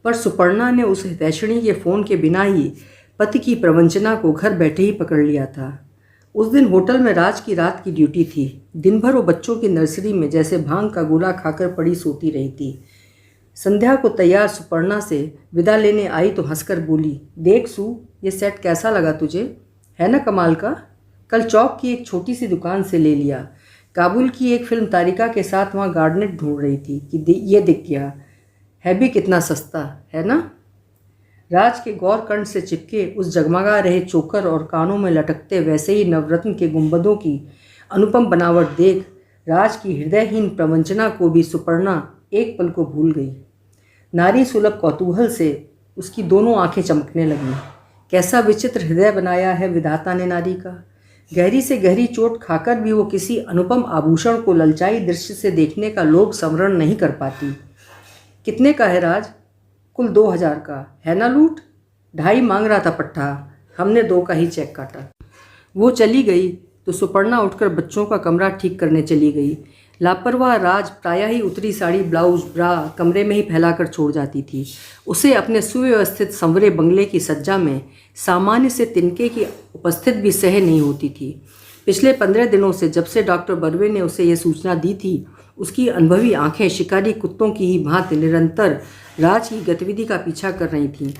पर सुपर्णा ने उस हितैषणी के फ़ोन के बिना ही पति की प्रवंचना को घर बैठे ही पकड़ लिया था। उस दिन होटल में राज की रात की ड्यूटी थी। दिन भर वो बच्चों की नर्सरी में जैसे भांग का गोला खाकर पड़ी सोती रही थी। संध्या को तैयार सुपर्णा से विदा लेने आई तो हंसकर बोली, देख सू, ये सेट कैसा लगा तुझे, है ना कमाल का? कल चौक की एक छोटी सी दुकान से ले लिया। काबुल की एक फिल्म तारिका के साथ वहाँ गार्डनेट ढूंढ रही थी कि ये दिख गया। है भी कितना सस्ता, है ना? राज के गौरकंठ से चिपके उस जगमगा रहे चोकर और कानों में लटकते वैसे ही नवरत्न के गुंबदों की अनुपम बनावट देख राज की हृदयहीन प्रवंचना को भी सुपर्णा एक पल को भूल गई। नारी सुलभ कौतूहल से उसकी दोनों आंखें चमकने लगीं। कैसा विचित्र हृदय बनाया है विधाता ने नारी का। गहरी से गहरी चोट खाकर भी वो किसी अनुपम आभूषण को ललचाई दृश्य से देखने का लोभ समरण नहीं कर पाती। कितने का है राज? कुल 2000 का है ना लूट? 2.5 मांग रहा था पट्टा, हमने 2 का ही चेक काटा। वो चली गई तो सुपर्णा उठकर बच्चों का कमरा ठीक करने चली गई। लापरवाह राज प्रायः ही उतरी साड़ी ब्लाउज ब्रा कमरे में ही फैलाकर छोड़ जाती थी। उसे अपने सुव्यवस्थित संवरे बंगले की सज्जा में सामान्य से तिनके की उपस्थित भी सह नहीं होती थी। पिछले 15 दिनों से जब से डॉक्टर बर्वे ने उसे यह सूचना दी थी, उसकी अनुभवी आंखें शिकारी कुत्तों की ही भांति निरंतर राज की गतिविधि का पीछा कर रही थीं।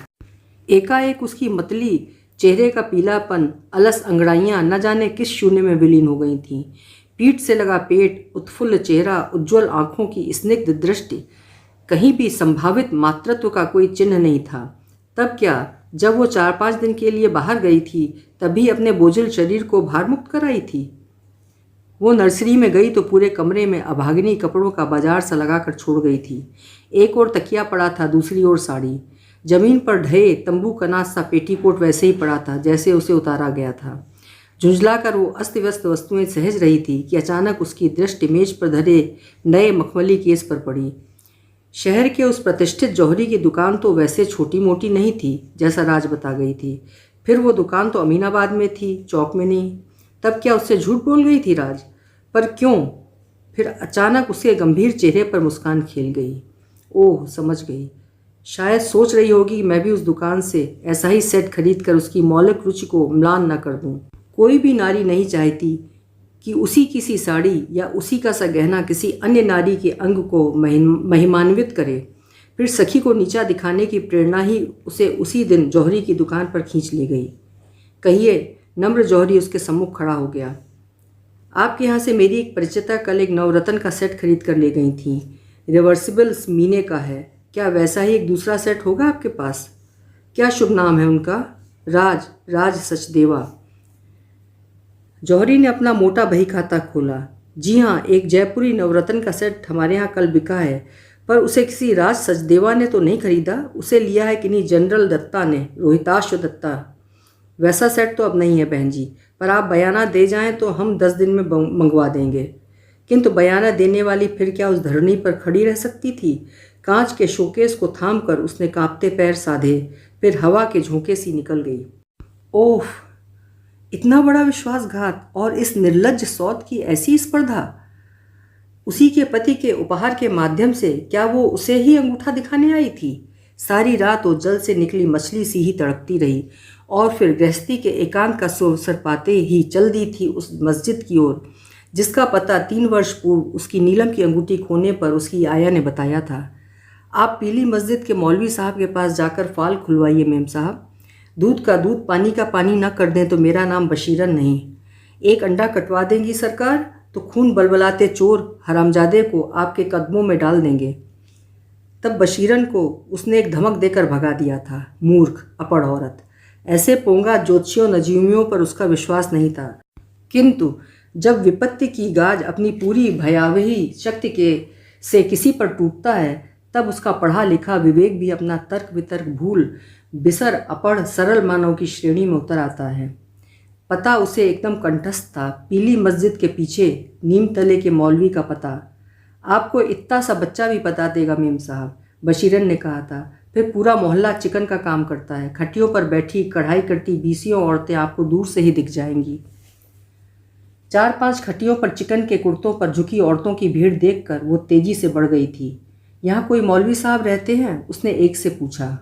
एकाएक उसकी मतली चेहरे का पीलापन, अलस अंगड़ाइयाँ न जाने किस शून्य में विलीन हो गई थीं। पीठ से लगा पेट, उत्फुल्ल चेहरा, उज्ज्वल आँखों की स्निग्ध दृष्टि, कहीं भी संभावित मातृत्व का कोई चिन्ह नहीं था। तब क्या, जब वो 4-5 दिन के लिए बाहर गई थी तभी अपने बोझिल शरीर को भारमुक्त कराई थी। वो नर्सरी में गई तो पूरे कमरे में अभागिनी कपड़ों का बाजार सा लगा कर छोड़ गई थी। एक ओर तकिया पड़ा था, दूसरी ओर साड़ी। जमीन पर ढहे तंबू कनास सा पेटीकोट वैसे ही पड़ा था जैसे उसे उतारा गया था। झुंझलाकर वो अस्त व्यस्त वस्तुएं सहज रही थी कि अचानक उसकी दृष्टि मेज पर धरे नए मखमली केस पर पड़ी। शहर के उस प्रतिष्ठित जौहरी की दुकान तो वैसे छोटी मोटी नहीं थी जैसा राज बता गई थी। फिर वो दुकान तो अमीनाबाद में थी, चौक में नहीं। तब क्या उससे झूठ बोल गई थी राज? पर क्यों? फिर अचानक उसके गंभीर चेहरे पर मुस्कान खिल गई। ओह, समझ गई। शायद सोच रही होगी मैं भी उस दुकान से ऐसा ही सेट खरीद कर उसकी मौलिक रुचि को म्लान न कर दूं। कोई भी नारी नहीं चाहती कि उसी किसी साड़ी या उसी का सा गहना किसी अन्य नारी के अंग को महिमान्वित करे। फिर सखी को नीचा दिखाने की प्रेरणा ही उसे उसी दिन जौहरी की दुकान पर खींच ले गई। कहिए, नम्र जौहरी उसके सम्मुख खड़ा हो गया। आपके यहाँ से मेरी एक परिचिता कल एक नवरत्न का सेट खरीद कर ले गई थी। रिवर्सिबल मीने का है। क्या वैसा ही एक दूसरा सेट होगा आपके पास? क्या शुभ नाम है उनका? राज, राज सचदेवा। जौहरी ने अपना मोटा बही खाता खोला। जी हाँ, एक जयपुरी नवरत्न का सेट हमारे यहाँ कल बिका है, पर उसे किसी राज सचदेवा ने तो नहीं खरीदा। उसे लिया है किन्हीं जनरल दत्ता ने, रोहिताश दत्ता। वैसा सेट तो अब नहीं है बहन जी, पर आप बयाना दे जाएं तो हम 10 दिन में मंगवा देंगे। किंतु बयाना देने वाली फिर क्या उस धरनी पर खड़ी रह सकती थी? कांच के शोकेस को थाम कर उसने कांपते पैर साधे, फिर हवा के झोंके सी निकल गई। ओह, इतना बड़ा विश्वासघात और इस निर्लज्ज सौत की ऐसी स्पर्धा! उसी के पति के उपहार के माध्यम से क्या वो उसे ही अंगूठा दिखाने आई थी? सारी रात वो जल से निकली मछली सी ही तड़पती रही और फिर गृहस्थी के एकांत का अवसर पाते ही चल दी थी उस मस्जिद की ओर जिसका पता 3 वर्ष पूर्व उसकी नीलम की अंगूठी खोने पर उसकी आया ने बताया था। आप पीली मस्जिद के मौलवी साहब के पास जाकर फाल खुलवाइए मेम साहब। दूध का दूध पानी का पानी न कर दें तो मेरा नाम बशीरन नहीं। एक अंडा कटवा देंगी सरकार तो खून बलबलाते चोर हरामजादे को आपके कदमों में डाल देंगे। तब बशीरन को उसने एक धमक देकर भगा दिया था। मूर्ख अपड़ औरत! ऐसे पोंगा ज्योतिषियों नजीमियों पर उसका विश्वास नहीं था, किंतु जब विपत्ति की गाज अपनी पूरी भयावही शक्ति के से किसी पर टूटता है तब उसका पढ़ा लिखा विवेक भी अपना तर्क वितर्क भूल बिसर अपढ़ सरल मानव की श्रेणी में उतर आता है। पता उसे एकदम कंठस्थ था, पीली मस्जिद के पीछे नीम तले के मौलवी का पता। आपको इतना सा बच्चा भी बता देगा मेम साहब, बशीरन ने कहा था। फिर पूरा मोहल्ला चिकन का काम करता है। खटियों पर बैठी कढ़ाई करती 20 औरतें आपको दूर से ही दिख जाएंगी। 4-5 खटियों पर चिकन के कुर्तों पर झुकी औरतों की भीड़ देखकर वो तेजी से बढ़ गई थी। यहाँ कोई मौलवी साहब रहते हैं? उसने एक से पूछा।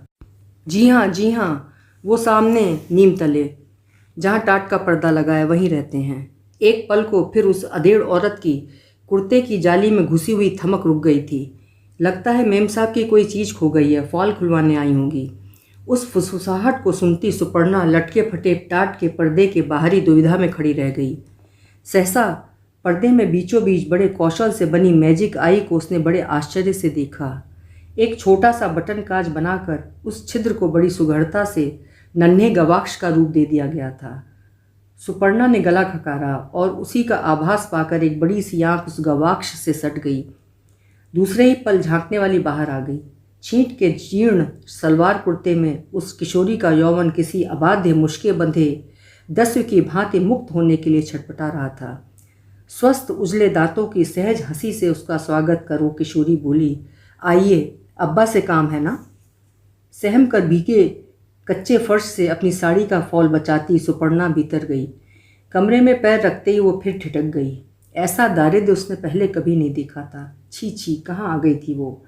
जी हाँ, वो सामने नीम तले जहाँ टाट का पर्दा लगा है वहीं रहते हैं। एक पल को फिर उस अधेड़ औरत की कुर्ते की जाली में घुसी हुई थमक रुक गई थी। लगता है मेम साहब की कोई चीज़ खो गई है, फॉल खुलवाने आई होंगी। उस फुसफुसाहट को सुनती सुपर्णा लटके फटे टाट के पर्दे के बाहरी दुविधा में खड़ी रह गई। सहसा पर्दे में बीचों बीच बड़े कौशल से बनी मैजिक आई को उसने बड़े आश्चर्य से देखा। एक छोटा सा बटन काज बनाकर उस छिद्र को बड़ी सुघड़ता से नन्हे गवाक्ष का रूप दे दिया गया था। सुपर्णा ने गला खकारा और उसी का आभास पाकर एक बड़ी सी आंख उस गवाक्ष से सट गई। दूसरे ही पल झांकने वाली बाहर आ गई। छींट के जीर्ण सलवार कुर्ते में उस किशोरी का यौवन किसी अबाध्य मुश्के बंधे दस्यु की भांति मुक्त होने के लिए छटपटा रहा था। स्वस्थ उजले दांतों की सहज हंसी से उसका स्वागत कर वो किशोरी बोली, आइए, अब्बा से काम है ना? सहम कर भीगे कच्चे फर्श से अपनी साड़ी का फॉल बचाती सुपर्णा भीतर गई। कमरे में पैर रखते ही वो फिर ठिठक गई। ऐसा दारिद्र्य उसने पहले कभी नहीं देखा था। छी छी, कहाँ आ गई थी वो?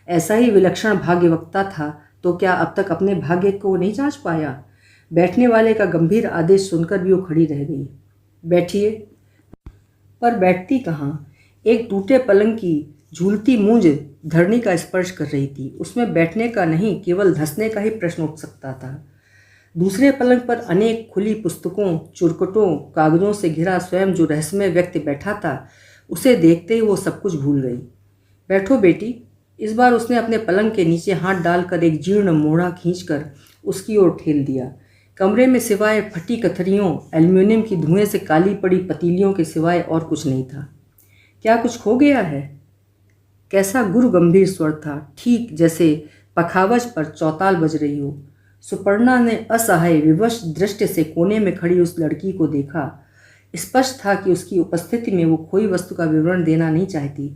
ऐसा ही विलक्षण भाग्यवक्ता था तो क्या अब तक अपने भाग्य को नहीं जांच पाया? बैठने वाले का गंभीर आदेश सुनकर भी वो खड़ी रह गई। बैठिए। पर बैठती कहाँ? एक टूटे पलंग की झूलती मूंज धरनी का स्पर्श कर रही थी। उसमें बैठने का नहीं, केवल धंसने का ही प्रश्न उठ सकता था। दूसरे पलंग पर अनेक खुली पुस्तकों, चुरकटों, कागजों से घिरा स्वयं जो रहस्यमय व्यक्ति बैठा था, उसे देखते ही वो सब कुछ भूल गई। बैठो बेटी। इस बार उसने अपने पलंग के नीचे हाथ डालकर एक जीर्ण मोड़ा खींचकर उसकी ओर ठेल दिया। कमरे में सिवाय फटी कथरियों, एल्युमिनियम की धुएं से काली पड़ी पतीलियों के सिवाय और कुछ नहीं था। क्या कुछ खो गया है? कैसा गुरु गंभीर स्वर था, ठीक जैसे पखावज पर चौताल बज रही हो। सुपर्णा ने असहाय विवश दृष्टि से कोने में खड़ी उस लड़की को देखा। स्पष्ट था कि उसकी उपस्थिति में वो कोई वस्तु का विवरण देना नहीं चाहती।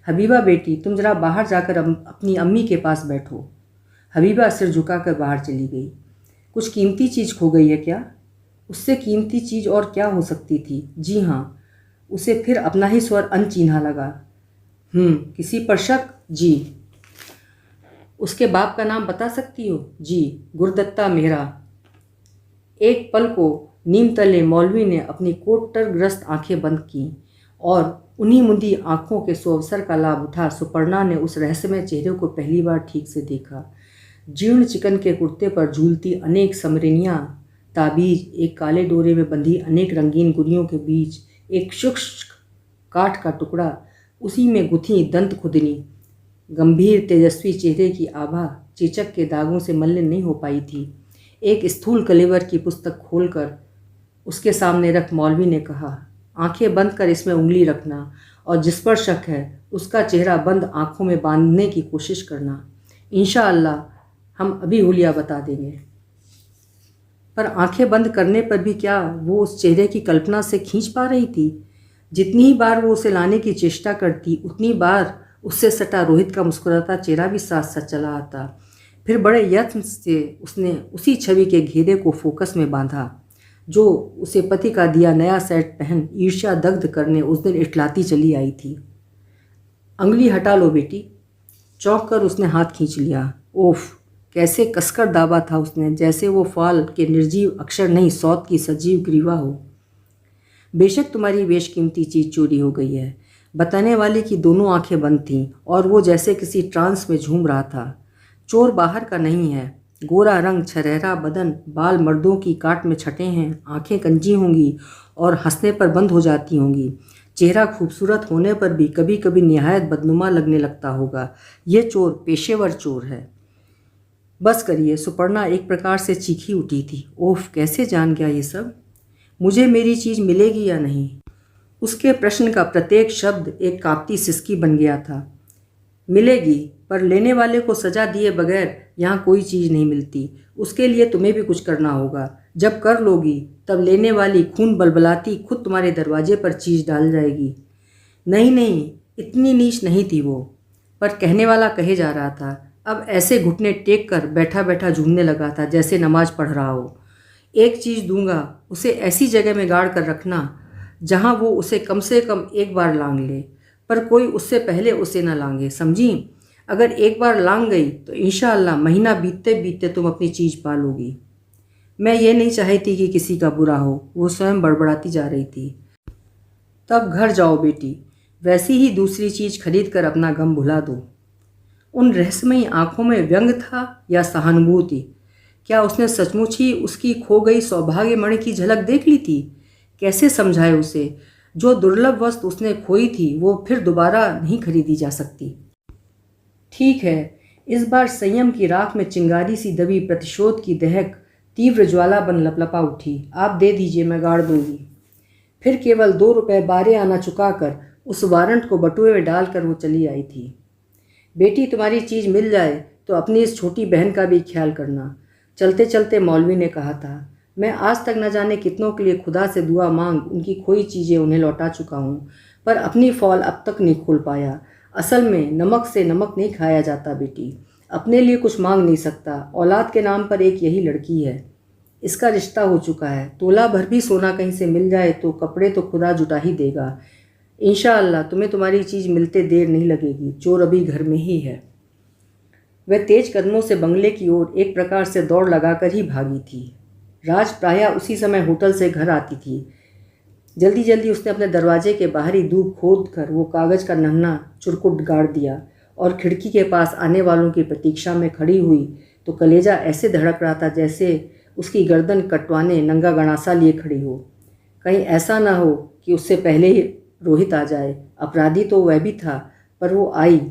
हबीबा बेटी, तुम जरा बाहर जाकर अपनी अम्मी के पास बैठो। हबीबा सिर झुकाकर बाहर चली गई। कुछ कीमती चीज़ खो गई है क्या? उससे कीमती चीज़ और क्या हो सकती थी? जी हाँ, उसे फिर अपना ही स्वर अनचिन्हा लगा। किसी पर शक? जी। उसके बाप का नाम बता सकती हो? जी, गुरदत्ता मेहरा। एक पल को नीम तले मौलवी ने अपनी कोटरग्रस्त आंखें बंद की और उन्हीं मुंदी आंखों के सुअवसर का लाभ उठा सुपर्णा ने उस रहस्यमय चेहरे को पहली बार ठीक से देखा। जीर्ण चिकन के कुर्ते पर झूलती अनेक समरनियाँ, ताबीज, एक काले डोरे में बंधी अनेक रंगीन गुड़ियों के बीच एक शुष्क काठ का टुकड़ा, उसी में गुथी दंत खुदनी, गंभीर तेजस्वी चेहरे की आभा चेचक के दागों से मलिन नहीं हो पाई थी। एक स्थूल कलेवर की पुस्तक खोलकर उसके सामने रख मौलवी ने कहा, आंखें बंद कर इसमें उंगली रखना और जिस पर शक है उसका चेहरा बंद आंखों में बांधने की कोशिश करना। इंशाअल्लाह हम अभी हुलिया बता देंगे। पर आंखें बंद करने पर भी क्या वो उस चेहरे की कल्पना से खींच पा रही थी? जितनी ही बार वो उसे लाने की चेष्टा करती उतनी बार उससे सटा रोहित का मुस्कुराता चेहरा भी साथ साथ चला आता। फिर बड़े यत्न से उसने उसी छवि के घेरे को फोकस में बांधा जो उसे पति का दिया नया सेट पहन ईर्ष्या दग्ध करने उस दिन इटलाती चली आई थी। अंगुली हटा लो बेटी। चौंक कर उसने हाथ खींच लिया। ओफ, कैसे कसकर दाबा था उसने, जैसे वो फाल के निर्जीव अक्षर नहीं सौत की सजीव ग्रीवा हो। बेशक तुम्हारी बेशकीमती चीज़ चोरी हो गई है। बताने वाले की दोनों आंखें बंद थीं और वो जैसे किसी ट्रांस में झूम रहा था। चोर बाहर का नहीं है। गोरा रंग, छरहरा बदन, बाल मर्दों की काट में छटे हैं, आंखें कंजी होंगी और हंसने पर बंद हो जाती होंगी। चेहरा खूबसूरत होने पर भी कभी कभी निहायत बदनुमा लगने लगता होगा। ये चोर पेशेवर चोर है। बस करिए, सुपर्णा एक प्रकार से चीखी उठी थी। ओफ, कैसे जान गया ये सब? मुझे मेरी चीज़ मिलेगी या नहीं? उसके प्रश्न का प्रत्येक शब्द एक कांपती सिसकी बन गया था। मिलेगी, पर लेने वाले को सजा दिए बगैर यहाँ कोई चीज़ नहीं मिलती। उसके लिए तुम्हें भी कुछ करना होगा। जब कर लोगी तब लेने वाली खून बलबलाती खुद तुम्हारे दरवाजे पर चीज़ डाल जाएगी। नहीं नहीं, इतनी नीच नहीं थी वो। पर कहने वाला कहे जा रहा था। अब ऐसे घुटने टेक कर बैठा बैठा झूमने लगा था जैसे नमाज पढ़ रहा हो। एक चीज़ दूंगा, उसे ऐसी जगह में गाड़ कर रखना जहाँ वो उसे कम से कम एक बार लांग ले, पर कोई उससे पहले उसे न लांगे, समझी? अगर एक बार लांग गई तो इंशाअल्लाह महीना बीतते बीतते तुम अपनी चीज़ पा लोगी। मैं ये नहीं चाहती कि किसी का बुरा हो, वो स्वयं बड़बड़ाती जा रही थी। तब घर जाओ बेटी, वैसी ही दूसरी चीज़ खरीद कर अपना गम भुला दो। उन रहस्यमयी आंखों में व्यंग था या सहानुभूति? क्या उसने सचमुच ही उसकी खो गई सौभाग्यमणि की झलक देख ली थी? कैसे समझाए उसे? जो दुर्लभ वस्तु उसने खोई थी वो फिर दोबारा नहीं खरीदी जा सकती। ठीक है, इस बार संयम की राख में चिंगारी सी दबी प्रतिशोध की दहक तीव्र ज्वाला बन लपलपा उठी। आप दे दीजिए, मैं गाड़ दूंगी। फिर केवल 2 रुपये 12 आना चुकाकर उस वारंट को बटुए में डालकर वो चली आई थी। बेटी, तुम्हारी चीज़ मिल जाए तो अपनी इस छोटी बहन का भी ख्याल करना। चलते चलते मौलवी ने कहा था, मैं आज तक न जाने कितनों के लिए खुदा से दुआ मांग उनकी खोई चीज़ें उन्हें लौटा चुका हूँ, पर अपनी फॉल अब तक नहीं खोल पाया। असल में नमक से नमक नहीं खाया जाता बेटी। अपने लिए कुछ मांग नहीं सकता। औलाद के नाम पर एक यही लड़की है। इसका रिश्ता हो चुका है। तोला भर भी सोना कहीं से मिल जाए तो कपड़े तो खुदा जुटा ही देगा। इंशाअल्लाह तुम्हें तुम्हारी चीज़ मिलते देर नहीं लगेगी। चोर अभी घर में ही है। वह तेज कदमों से बंगले की ओर एक प्रकार से दौड़ लगाकर ही भागी थी। राज प्रायः उसी समय होटल से घर आती थी। जल्दी जल्दी उसने अपने दरवाजे के बाहरी दूब खोद कर वो कागज़ का नन्हा चुरकुट गाड़ दिया और खिड़की के पास आने वालों की प्रतीक्षा में खड़ी हुई तो कलेजा ऐसे धड़क रहा था जैसे उसकी गर्दन कटवाने नंगा गणासा लिए खड़ी हो। कहीं ऐसा ना हो कि उससे पहले ही रोहित आ जाए। अपराधी तो वह भी था, पर वो आई।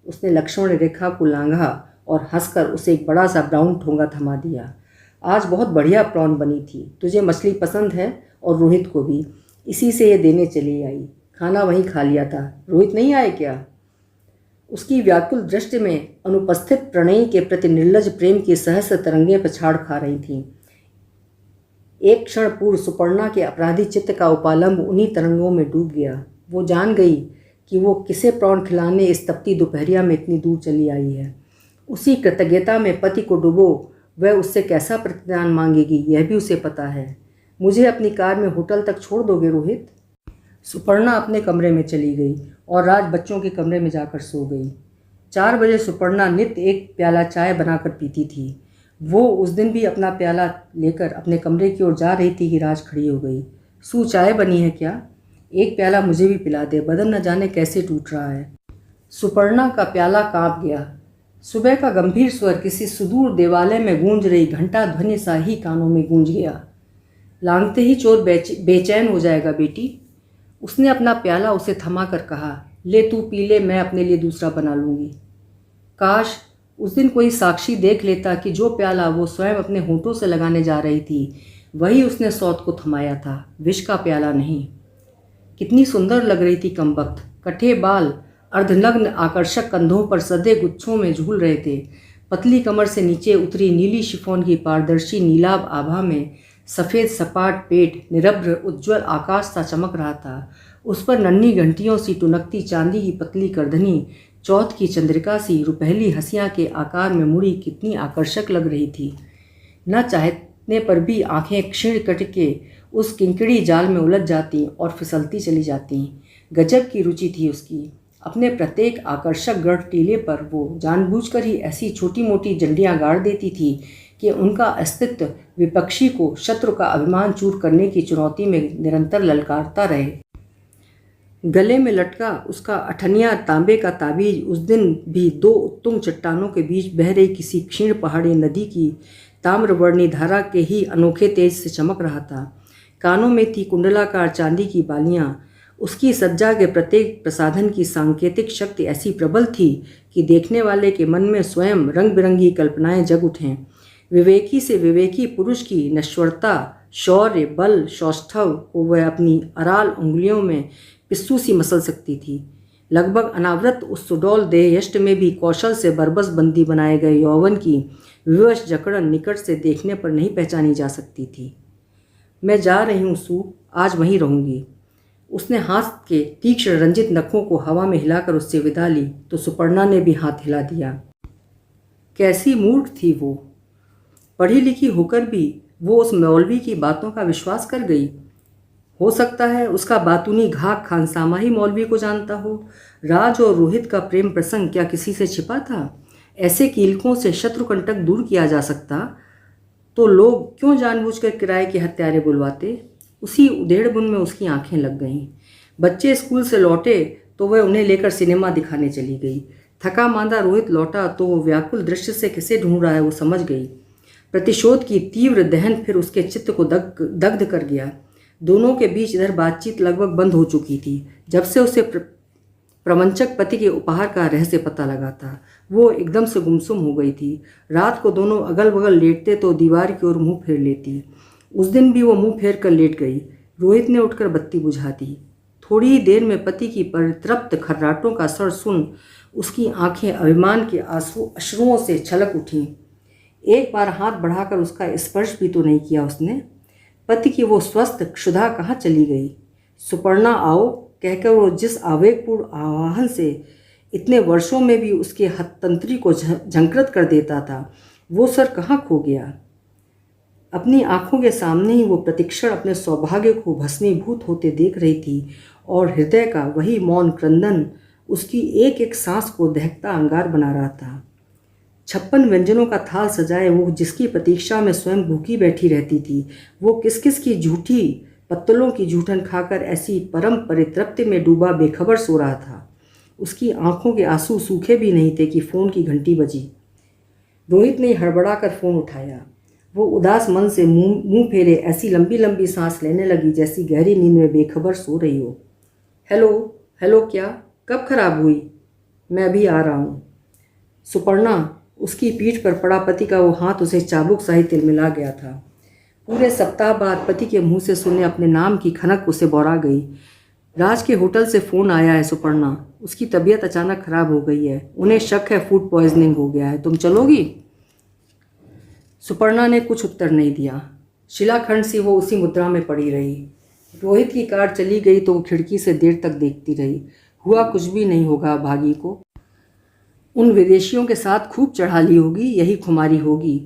उसने लक्ष्मण रेखा को लांघा और हंसकर उसे एक बड़ा सा ब्राउन ठोंगा थमा दिया। आज बहुत बढ़िया प्रॉन बनी थी। तुझे मछली पसंद है? और रोहित को भी। इसी से ये देने चली आई। खाना वहीं खा लिया था। रोहित नहीं आए क्या? उसकी व्याकुल दृष्टि में अनुपस्थित प्रणयी के प्रति निर्लज प्रेम की सहस्र तरंगें पछाड़ खा रही थीं। एक क्षण पूर्व सुपर्णा के अपराधी चित्त का उपालंब उन्हीं तरंगों में डूब गया। वो जान गई कि वो किसे प्रौढ़ खिलाने इस तपती दोपहरिया में इतनी दूर चली आई है। उसी कृतज्ञता में पति को डुबो वह उससे कैसा प्रतिदान मांगेगी यह भी उसे पता है। मुझे अपनी कार में होटल तक छोड़ दोगे रोहित? सुपर्णा अपने कमरे में चली गई और राज बच्चों के कमरे में जाकर सो गई। 4 बजे सुपर्णा नित्य एक प्याला चाय बनाकर पीती थी। वो उस दिन भी अपना प्याला लेकर अपने कमरे की ओर जा रही थी कि राज खड़ी हो गई। सू, चाय बनी है क्या? एक प्याला मुझे भी पिला दे, बदन न जाने कैसे टूट रहा है। सुपर्णा का प्याला कांप गया। सुबह का गंभीर स्वर किसी सुदूर देवालय में गूंज रही घंटा ध्वनि सा ही कानों में गूंज गया। लांघते ही चोर बेचैन हो जाएगा बेटी। उसने अपना प्याला उसे थमा कर कहा, ले तू पी ले, मैं अपने लिए दूसरा बना लूँगी। काश उस दिन कोई साक्षी देख लेता कि जो प्याला वो स्वयं अपने होंठों से लगाने जा रही थी वही उसने सौत को थमाया था, विष का प्याला नहीं। कितनी सुंदर लग रही थी कमबख्त। कटे बाल अर्धनग्न आकर्षक कंधों पर सदे गुच्छों में झूल रहे थे। पतली कमर से नीचे उतरी नीली शिफॉन की पारदर्शी नीलाभ आभा में सफ़ेद सपाट पेट निरभ्र उज्ज्वल आकाश सा चमक रहा था। उस पर नन्ही घंटियों सी टुनकती चांदी की पतली करधनी चौथ की चंद्रिका सी रुपहली हंसिया के आकार में मुड़ी कितनी आकर्षक लग रही थी। न चाहने पर भी आंखें क्षीण कट के उस किंकड़ी जाल में उलझ जाती और फिसलती चली जाती। गजब की रुचि थी उसकी। अपने प्रत्येक आकर्षक गढ़ टीले पर वो जानबूझकर ही ऐसी छोटी मोटी जंडियां गाड़ देती थी कि उनका अस्तित्व विपक्षी को शत्रु का अभिमान चूर करने की चुनौती में निरंतर ललकारता रहे। गले में लटका उसका अठनिया तांबे का ताबीज उस दिन भी दो उत्तुंग चट्टानों के बीच बह रही किसी क्षीण पहाड़ी नदी की ताम्रवर्णी धारा के ही अनोखे तेज से चमक रहा था। कानों में थी कुंडलाकार चांदी की बालियां। उसकी सज्जा के प्रत्येक प्रसाधन की सांकेतिक शक्ति ऐसी प्रबल थी कि देखने वाले के मन में स्वयं रंग बिरंगी कल्पनाएं जग उठें। विवेकी से विवेकी पुरुष की नश्वरता, शौर्य, बल, सौष्ठव को वह अपनी अराल उंगलियों में पिस्सू सी मसल सकती थी। लगभग अनावृत उस सुडौल देह यष्ट में भी कौशल से बरबस बंदी बनाए गए यौवन की विवश जकड़न निकट से देखने पर नहीं पहचानी जा सकती थी। मैं जा रही हूँ सू, आज वहीं रहूँगी। उसने हाथ के तीक्ष्ण रंजित नखों को हवा में हिलाकर उससे विदा ली तो सुपर्णा ने भी हाथ हिला दिया। कैसी मूर्ख थी वो। पढ़ी लिखी होकर भी वो उस मौलवी की बातों का विश्वास कर गई। हो सकता है उसका बातूनी घाक खानसामा ही मौलवी को जानता हो। राज और रोहित का प्रेम प्रसंग क्या किसी से छिपा था? ऐसे कीलकों से शत्रुकंटक दूर किया जा सकता तो लोग क्यों जानबूझकर किराए के हत्यारे बुलवाते? उसी उधेड़बुन में उसकी आंखें लग गईं। बच्चे स्कूल से लौटे तो वह उन्हें लेकर सिनेमा दिखाने चली गई। थका मांदा रोहित लौटा तो वो व्याकुल दृश्य से किसे ढूंढ रहा है वो समझ गई। प्रतिशोध की तीव्र दहन फिर उसके चित्त को दग्ध कर गया। दोनों के बीच इधर बातचीत लगभग बंद हो चुकी थी। जब से उसे प्रवंचक पति के उपहार का रहस्य पता लगा था वो एकदम से गुमसुम हो गई थी। रात को दोनों अगल बगल लेटते तो दीवार की ओर मुंह फेर लेती। उस दिन भी वो मुंह फेर कर लेट गई। रोहित ने उठकर बत्ती बुझा दी। थोड़ी ही देर में पति की परितृप्त खर्राटों का स्वर सुन उसकी आंखें अभिमान के अश्रुओं से छलक उठीं। एक बार हाथ बढ़ाकर उसका स्पर्श भी तो नहीं किया उसने। पति की वो स्वस्थ क्षुधा कहाँ चली गई? सुपर्णा आओ कहकर वो जिस आवेगपूर्ण आवाहन से इतने वर्षों में भी उसके हथतंत्री को झंकृत कर देता था वो सर कहाँ खो गया? अपनी आंखों के सामने ही वो प्रतिक्षण अपने सौभाग्य को भस्मीभूत होते देख रही थी और हृदय का वही मौन क्रंदन उसकी एक एक सांस को दहकता अंगार बना रहा था। 56 व्यंजनों का थाल सजाए वो जिसकी प्रतीक्षा में स्वयं भूखी बैठी रहती थी वो किस किस की झूठी पत्तलों की जूठन खाकर ऐसी परम परितृप्ति में डूबा बेखबर सो रहा था। उसकी आंखों के आंसू सूखे भी नहीं थे कि फ़ोन की घंटी बजी। रोहित ने हड़बड़ा कर फ़ोन उठाया। वो उदास मन से मुंह फेरे ऐसी लंबी लंबी सांस लेने लगी जैसी गहरी नींद में बेखबर सो रही हो। हेलो हेलो, क्या कब खराब हुई? मैं अभी आ रहा हूँ। सुपर्णा, उसकी पीठ पर पड़ा पति का वो हाथ उसे चाबुक सा ही तिलमिला गया था। पूरे सप्ताह बाद पति के मुंह से सुने अपने नाम की खनक उसे बौरा गई। राज के होटल से फ़ोन आया है सुपर्णा, उसकी तबीयत अचानक खराब हो गई है। उन्हें शक है फूड पॉइजनिंग हो गया है। तुम चलोगी? सुपर्णा ने कुछ उत्तर नहीं दिया। शिलाखंड सी वो उसी मुद्रा में पड़ी रही। रोहित की कार चली गई तो वो खिड़की से देर तक देखती रही। हुआ कुछ भी नहीं होगा भागी को। उन विदेशियों के साथ खूब चढ़ा ली होगी, यही खुमारी होगी।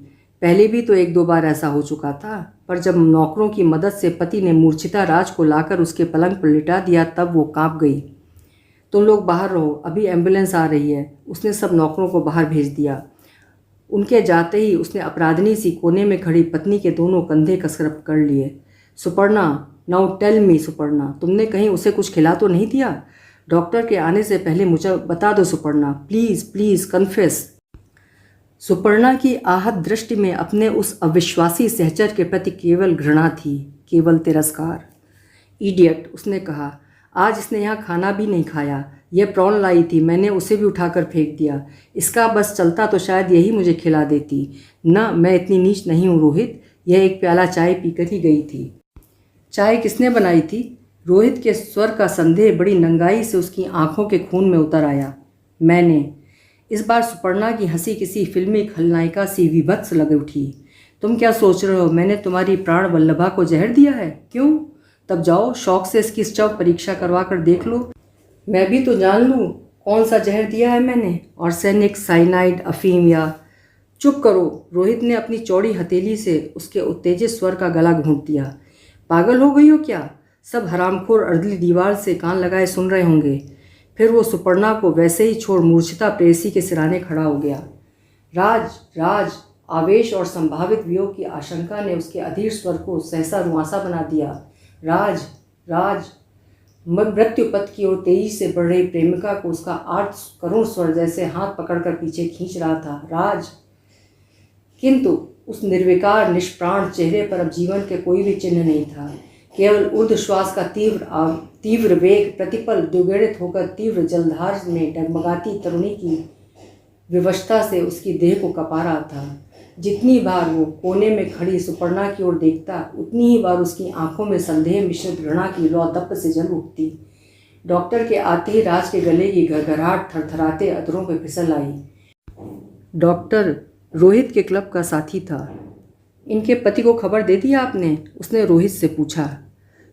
पहले भी तो 1-2 बार ऐसा हो चुका था, पर जब नौकरों की मदद से पति ने मूर्छिता राज को लाकर उसके पलंग पर लिटा दिया तब वो कांप गई। तुम लोग बाहर रहो, अभी एम्बुलेंस आ रही है। उसने सब नौकरों को बाहर भेज दिया। उनके जाते ही उसने अपराधिनी सी कोने में खड़ी पत्नी के दोनों कंधे कसकर पकड़ लिए। Suparna, now tell me Suparna, तुमने कहीं उसे कुछ खिला तो नहीं दिया? डॉक्टर के आने से पहले मुझे बता दो Suparna, please please confess. Suparna की आहत दृष्टि में अपने उस अविश्वासी सहचर के प्रति केवल घृणा थी, केवल तिरस्कार। इडियट, उसने कहा, आज इसने यहाँ खाना भी नहीं खाया। यह प्रॉन लाई थी, मैंने उसे भी उठाकर फेंक दिया। इसका बस चलता तो शायद यही मुझे खिला देती। न, मैं इतनी नीच नहीं हूँ रोहित। यह एक प्याला चाय पीकर ही गई थी। चाय किसने बनाई थी? रोहित के स्वर का संदेह बड़ी नंगाई से उसकी आंखों के खून में उतर आया। मैंने। इस बार सुपर्णा की हंसी किसी फिल्मी खलनायिका सी विभत्स लग उठी। तुम क्या सोच रहे हो, मैंने तुम्हारी प्राण वल्लभा को जहर दिया है? क्यों? तब जाओ शौक से इसकी शव परीक्षा करवा कर देख लो। मैं भी तो जान लूँ कौन सा जहर दिया है मैंने। आर्सेनिक, साइनाइड, अफीम या... चुप करो। रोहित ने अपनी चौड़ी हथेली से उसके उत्तेजित स्वर का गला घूंट दिया। पागल हो गई हो क्या? सब हरामखोर अर्दली दीवार से कान लगाए सुन रहे होंगे। फिर वो सुपर्णा को वैसे ही छोड़ मूर्छिता प्रेयसी के सिराने खड़ा हो गया। राज, राज! आवेश और संभावित वियोग की आशंका ने उसके अधीर स्वर को सहसा रुआंसा बना दिया। राज, राज! मृत्यु पथ की ओर तेजी से बढ़ रही प्रेमिका को उसका आर्त करुण स्वर जैसे हाथ पकड़कर पीछे खींच रहा था। राज! किंतु उस निर्विकार निष्प्राण चेहरे पर अब जीवन के कोई भी चिन्ह नहीं था। केवल ऊर्ध्वश्वास का तीव्र वेग प्रतिपल द्विगुणित होकर तीव्र जलधार में डगमगाती तरुणी की विवशता से उसकी देह को कपा रहा था। जितनी बार वो कोने में खड़ी सुपर्णा की ओर देखता, उतनी ही बार उसकी आंखों में संदेह मिश्रित घृणा की लौ दप्प से जल उठती। डॉक्टर के आते ही राज के गले की घरघराहट थरथराते अधरों पर फिसल आई। डॉक्टर रोहित के क्लब का साथी था। इनके पति को खबर दे दी आपने? उसने रोहित से पूछा।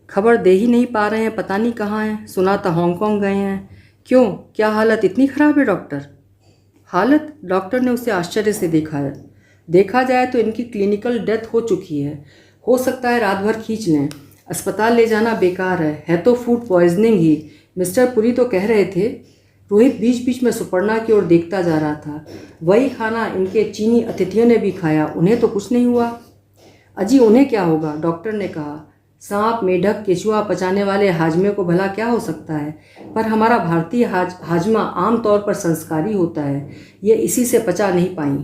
खबर दे ही नहीं पा रहे हैं, पता नहीं कहाँ हैं। सुना था हांगकांग गए हैं। क्यों, क्या हालत इतनी ख़राब है डॉक्टर? हालत? डॉक्टर ने उसे आश्चर्य से देखा है। देखा जाए तो इनकी क्लिनिकल डेथ हो चुकी है। हो सकता है रात भर खींच लें। अस्पताल ले जाना बेकार है तो फूड पॉइजनिंग ही। मिस्टर पुरी तो कह रहे थे। रोहित बीच बीच में सुपर्णा की ओर देखता जा रहा था। वही खाना इनके चीनी अतिथियों ने भी खाया, उन्हें तो कुछ नहीं हुआ। अजी उन्हें क्या होगा? डॉक्टर ने कहा। सांप, मेढक, केचुआ पचाने वाले हाजमे को भला क्या हो सकता है? पर हमारा भारतीय हाजमा आमतौर पर संस्कारी होता है। ये इसी से पचा नहीं पाई।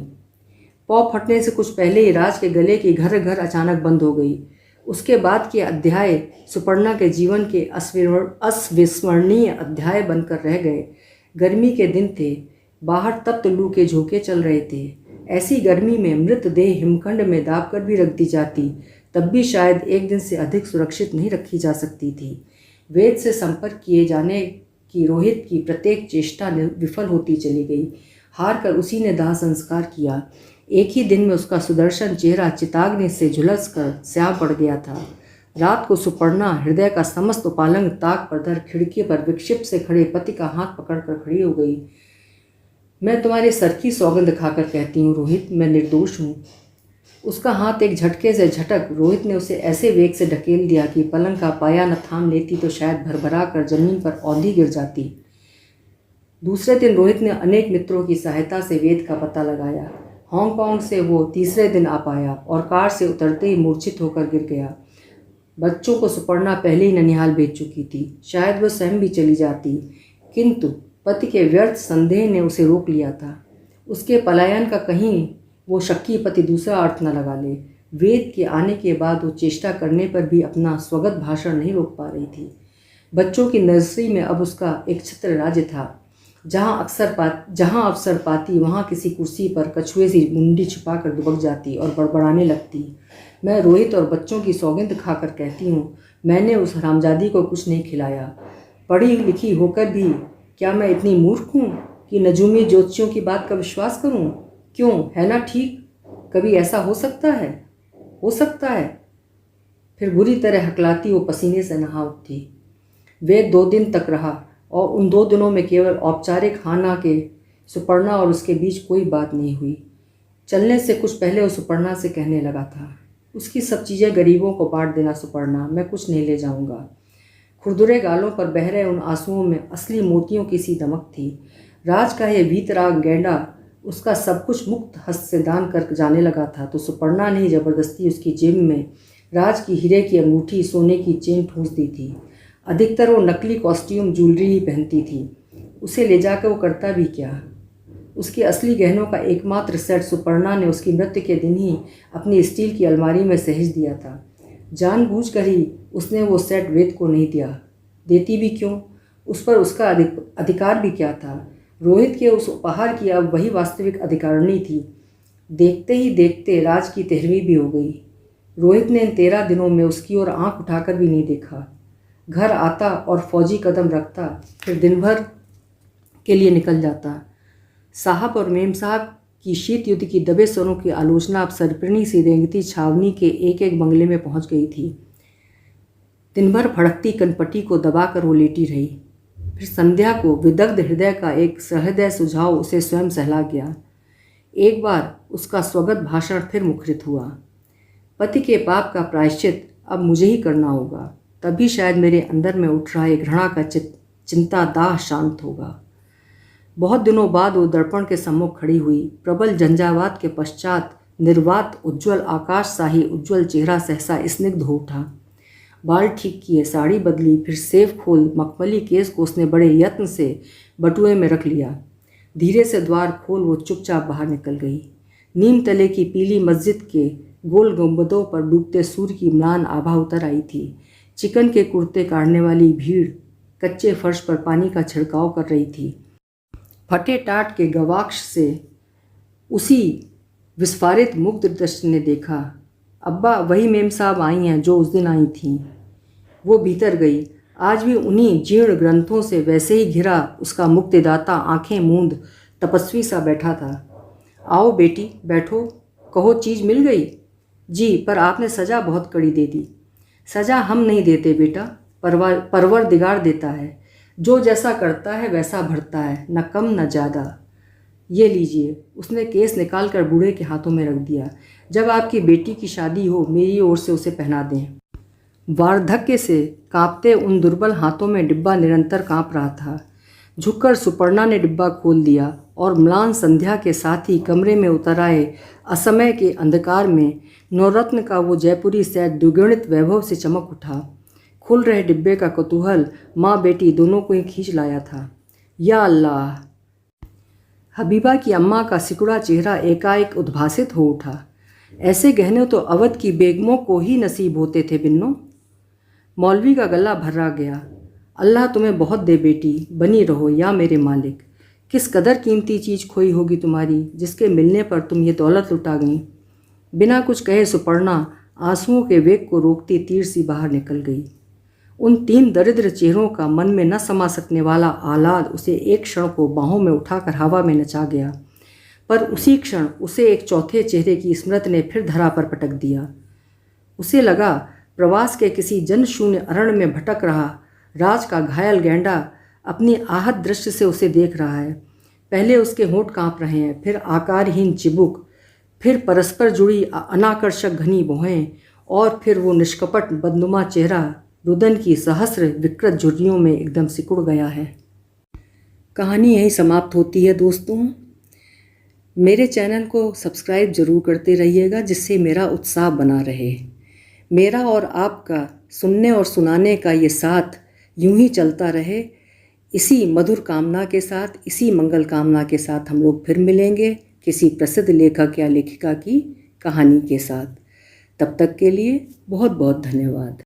पौ फटने से कुछ पहले ही राज के गले की घर घर अचानक बंद हो गई। उसके बाद के अध्याय सुपर्णा के जीवन के अविस्मरणीय अध्याय बनकर रह गए। गर्मी के दिन थे, बाहर तप्त लू के झोंके चल रहे थे। ऐसी गर्मी में मृतदेह हिमखंड में दाब कर भी रख दी जाती, तब भी शायद एक दिन से अधिक सुरक्षित नहीं रखी जा सकती थी। वेद से संपर्क किए जाने की रोहित की प्रत्येक चेष्टा विफल होती चली गई। हार कर उसी ने दाह संस्कार किया। एक ही दिन में उसका सुदर्शन चेहरा चिताग्नि से झुलस कर स्याह पड़ गया था। रात को सुपर्णा हृदय का समस्त उपालंग ताक पर धर खिड़की पर विक्षिप्त से खड़े पति का हाथ पकड़कर खड़ी हो गई। मैं तुम्हारे सर की सौगंध खाकर कहती हूँ रोहित, मैं निर्दोष हूँ। उसका हाथ एक झटके से झटक रोहित ने उसे ऐसे वेग से ढकेल दिया कि पलंग का पाया न थाम लेती तो शायद भरभरा कर जमीन पर औंधी गिर जाती। दूसरे दिन रोहित ने अनेक मित्रों की सहायता से वेद का पता लगाया। हांगकांग से वो तीसरे दिन आ पाया और कार से उतरते ही मूर्छित होकर गिर गया। बच्चों को सुपर्णा पहले ही ननिहाल भेज चुकी थी। शायद वह स्वयं भी चली जाती, किंतु पति के व्यर्थ संदेह ने उसे रोक लिया था। उसके पलायन का कहीं वो शक्की पति दूसरा अर्थ न लगा ले। वेद के आने के बाद वो चेष्टा करने पर भी अपना स्वगत भाषण नहीं रोक पा रही थी। बच्चों की नर्सरी में अब उसका एक छत्र राज्य था। जहाँ अवसर पाती वहाँ किसी कुर्सी पर कछुए सी मुंडी छुपाकर दुबक जाती और बड़बड़ाने लगती। मैं रोहित और बच्चों की सौगंध खाकर कहती हूँ, मैंने उस हरामजादी को कुछ नहीं खिलाया। पढ़ी लिखी होकर भी क्या मैं इतनी मूर्ख हूँ कि नजूमी ज्योतिषियों की बात का विश्वास करूँ? क्यों, है ना ठीक? कभी ऐसा हो सकता है? हो सकता है। फिर बुरी तरह हकलाती वो पसीने से नहा उठती। वे 2 दिन तक रहा और उन 2 दिनों में केवल औपचारिक हाना के सुपर्णा और उसके बीच कोई बात नहीं हुई। चलने से कुछ पहले वो सुपर्णा से कहने लगा था, उसकी सब चीज़ें गरीबों को बांट देना सुपर्णा, मैं कुछ नहीं ले जाऊंगा। खुरदुरे गालों पर बह रहे उन आंसुओं में असली मोतियों की सी दमक थी। राज का यह वीतराग गैंडा उसका सब कुछ मुक्त हस्त से दान कर जाने लगा था, तो सुपर्णा ने जबरदस्ती उसकी जेब में राज की हीरे की अंगूठी, सोने की चेन ठूंस दी थी। अधिकतर वो नकली कॉस्ट्यूम ज्वेलरी ही पहनती थी। उसे ले जाकर वो करता भी क्या? उसके असली गहनों का एकमात्र सेट सुपर्णा ने उसकी मृत्यु के दिन ही अपनी स्टील की अलमारी में सहेज दिया था। जानबूझकर ही उसने वो सेट वेद को नहीं दिया। देती भी क्यों? उस पर उसका अधिकार भी क्या था? रोहित के उस उपहार की अब वही वास्तविक अधिकारिणी थी। देखते ही देखते राज की 13वीं भी हो गई। रोहित ने इन 13 दिनों में उसकी ओर आंख उठाकर भी नहीं देखा। घर आता और फौजी कदम रखता, फिर दिन भर के लिए निकल जाता। साहब और मेम साहब की शीत युद्ध की दबे स्वरों की आलोचना अब सरपणी सी रेंगती छावनी के एक एक बंगले में पहुंच गई थी। दिन भर फड़कती कनपटी को दबाकर वो लेटी रही। फिर संध्या को विदग्ध हृदय का एक सहृदय सुझाव उसे स्वयं सहला गया। एक बार उसका स्वगत भाषण फिर मुखरित हुआ। पति के पाप का प्रायश्चित अब मुझे ही करना होगा, तभी शायद मेरे अंदर में उठ रहा एक घृणा का चिंता दाह शांत होगा। बहुत दिनों बाद वो दर्पण के सम्मुख खड़ी हुई। प्रबल झंझावात के पश्चात निर्वात उज्ज्वल आकाश सा ही उज्ज्वल चेहरा सहसा स्निग्ध हो उठा। बाल ठीक किए, साड़ी बदली, फिर सेफ खोल मखमली केस को उसने बड़े यत्न से बटुए में रख लिया। धीरे से द्वार खोल वो चुपचाप बाहर निकल गई। नीम तले की पीली मस्जिद के गोल गुंबदों पर डूबते सूर्य की म्लान आभा उतर आई थी। चिकन के कुर्ते काटने वाली भीड़ कच्चे फर्श पर पानी का छिड़काव कर रही थी। फटे टाट के गवाक्ष से उसी विस्फारित मुग्ध दृष्टि ने देखा। अब्बा, वही मेम साहब आई हैं जो उस दिन आई थीं। वो भीतर गई। आज भी उन्हीं जीर्ण ग्रंथों से वैसे ही घिरा उसका मुक्तिदाता आंखें मूंद तपस्वी सा बैठा था। आओ बेटी, बैठो। कहो, चीज़ मिल गई? जी, पर आपने सज़ा बहुत कड़ी दे दी। सज़ा हम नहीं देते बेटा, परवरदिगार देता है। जो जैसा करता है वैसा भरता है, न कम न ज़्यादा। ये लीजिए। उसने केस निकाल कर बूढ़े के हाथों में रख दिया। जब आपकी बेटी की शादी हो, मेरी ओर से उसे पहना दें। वार्धक्य से कांपते उन दुर्बल हाथों में डिब्बा निरंतर कांप रहा था। झुककर सुपर्णा ने डिब्बा खोल दिया और म्लान संध्या के साथ ही कमरे में उतर आए असमय के अंधकार में नवरत्न का वो जयपुरी सेट द्विगुणित वैभव से चमक उठा। खुल रहे डिब्बे का कौतूहल माँ बेटी दोनों को ही खींच लाया था। या अल्लाह! हबीबा की अम्मा का सिकुड़ा चेहरा एकाएक उद्भासित हो उठा। ऐसे गहने तो अवध की बेगमों को ही नसीब होते थे बिन्नो। मौलवी का गला भर्रा गया। अल्लाह तुम्हें बहुत दे बेटी, बनी रहो या मेरे मालिक। किस कदर कीमती चीज़ खोई होगी तुम्हारी, जिसके मिलने पर तुम ये दौलत लुटा गई। बिना कुछ कहे सुपर्णा आंसुओं के वेग को रोकती तीर सी बाहर निकल गई। उन 3 दरिद्र चेहरों का मन में न समा सकने वाला आह्लाद उसे एक क्षण को बाहों में उठाकर हवा में नचा गया। पर उसी क्षण उसे एक चौथे चेहरे की स्मृति ने फिर धरा पर पटक दिया। उसे लगा प्रवास के किसी जनशून्य अरण्य में भटक रहा राज का घायल गैंडा अपनी आहत दृष्टि से उसे देख रहा है। पहले उसके होंठ कांप रहे हैं, फिर आकारहीन चिबुक, फिर परस्पर जुड़ी अनाकर्षक घनी भौहें, और फिर वो निष्कपट बदनुमा चेहरा रुदन की सहस्र विकृत झुर्रियों में एकदम सिकुड़ गया है। कहानी यहीं समाप्त होती है दोस्तों। मेरे चैनल को सब्सक्राइब ज़रूर करते रहिएगा, जिससे मेरा उत्साह बना रहे। मेरा और आपका सुनने और सुनाने का ये साथ यूं ही चलता रहे। इसी मधुर कामना के साथ, इसी मंगल कामना के साथ हम लोग फिर मिलेंगे किसी प्रसिद्ध लेखक या लेखिका की कहानी के साथ। तब तक के लिए बहुत बहुत धन्यवाद।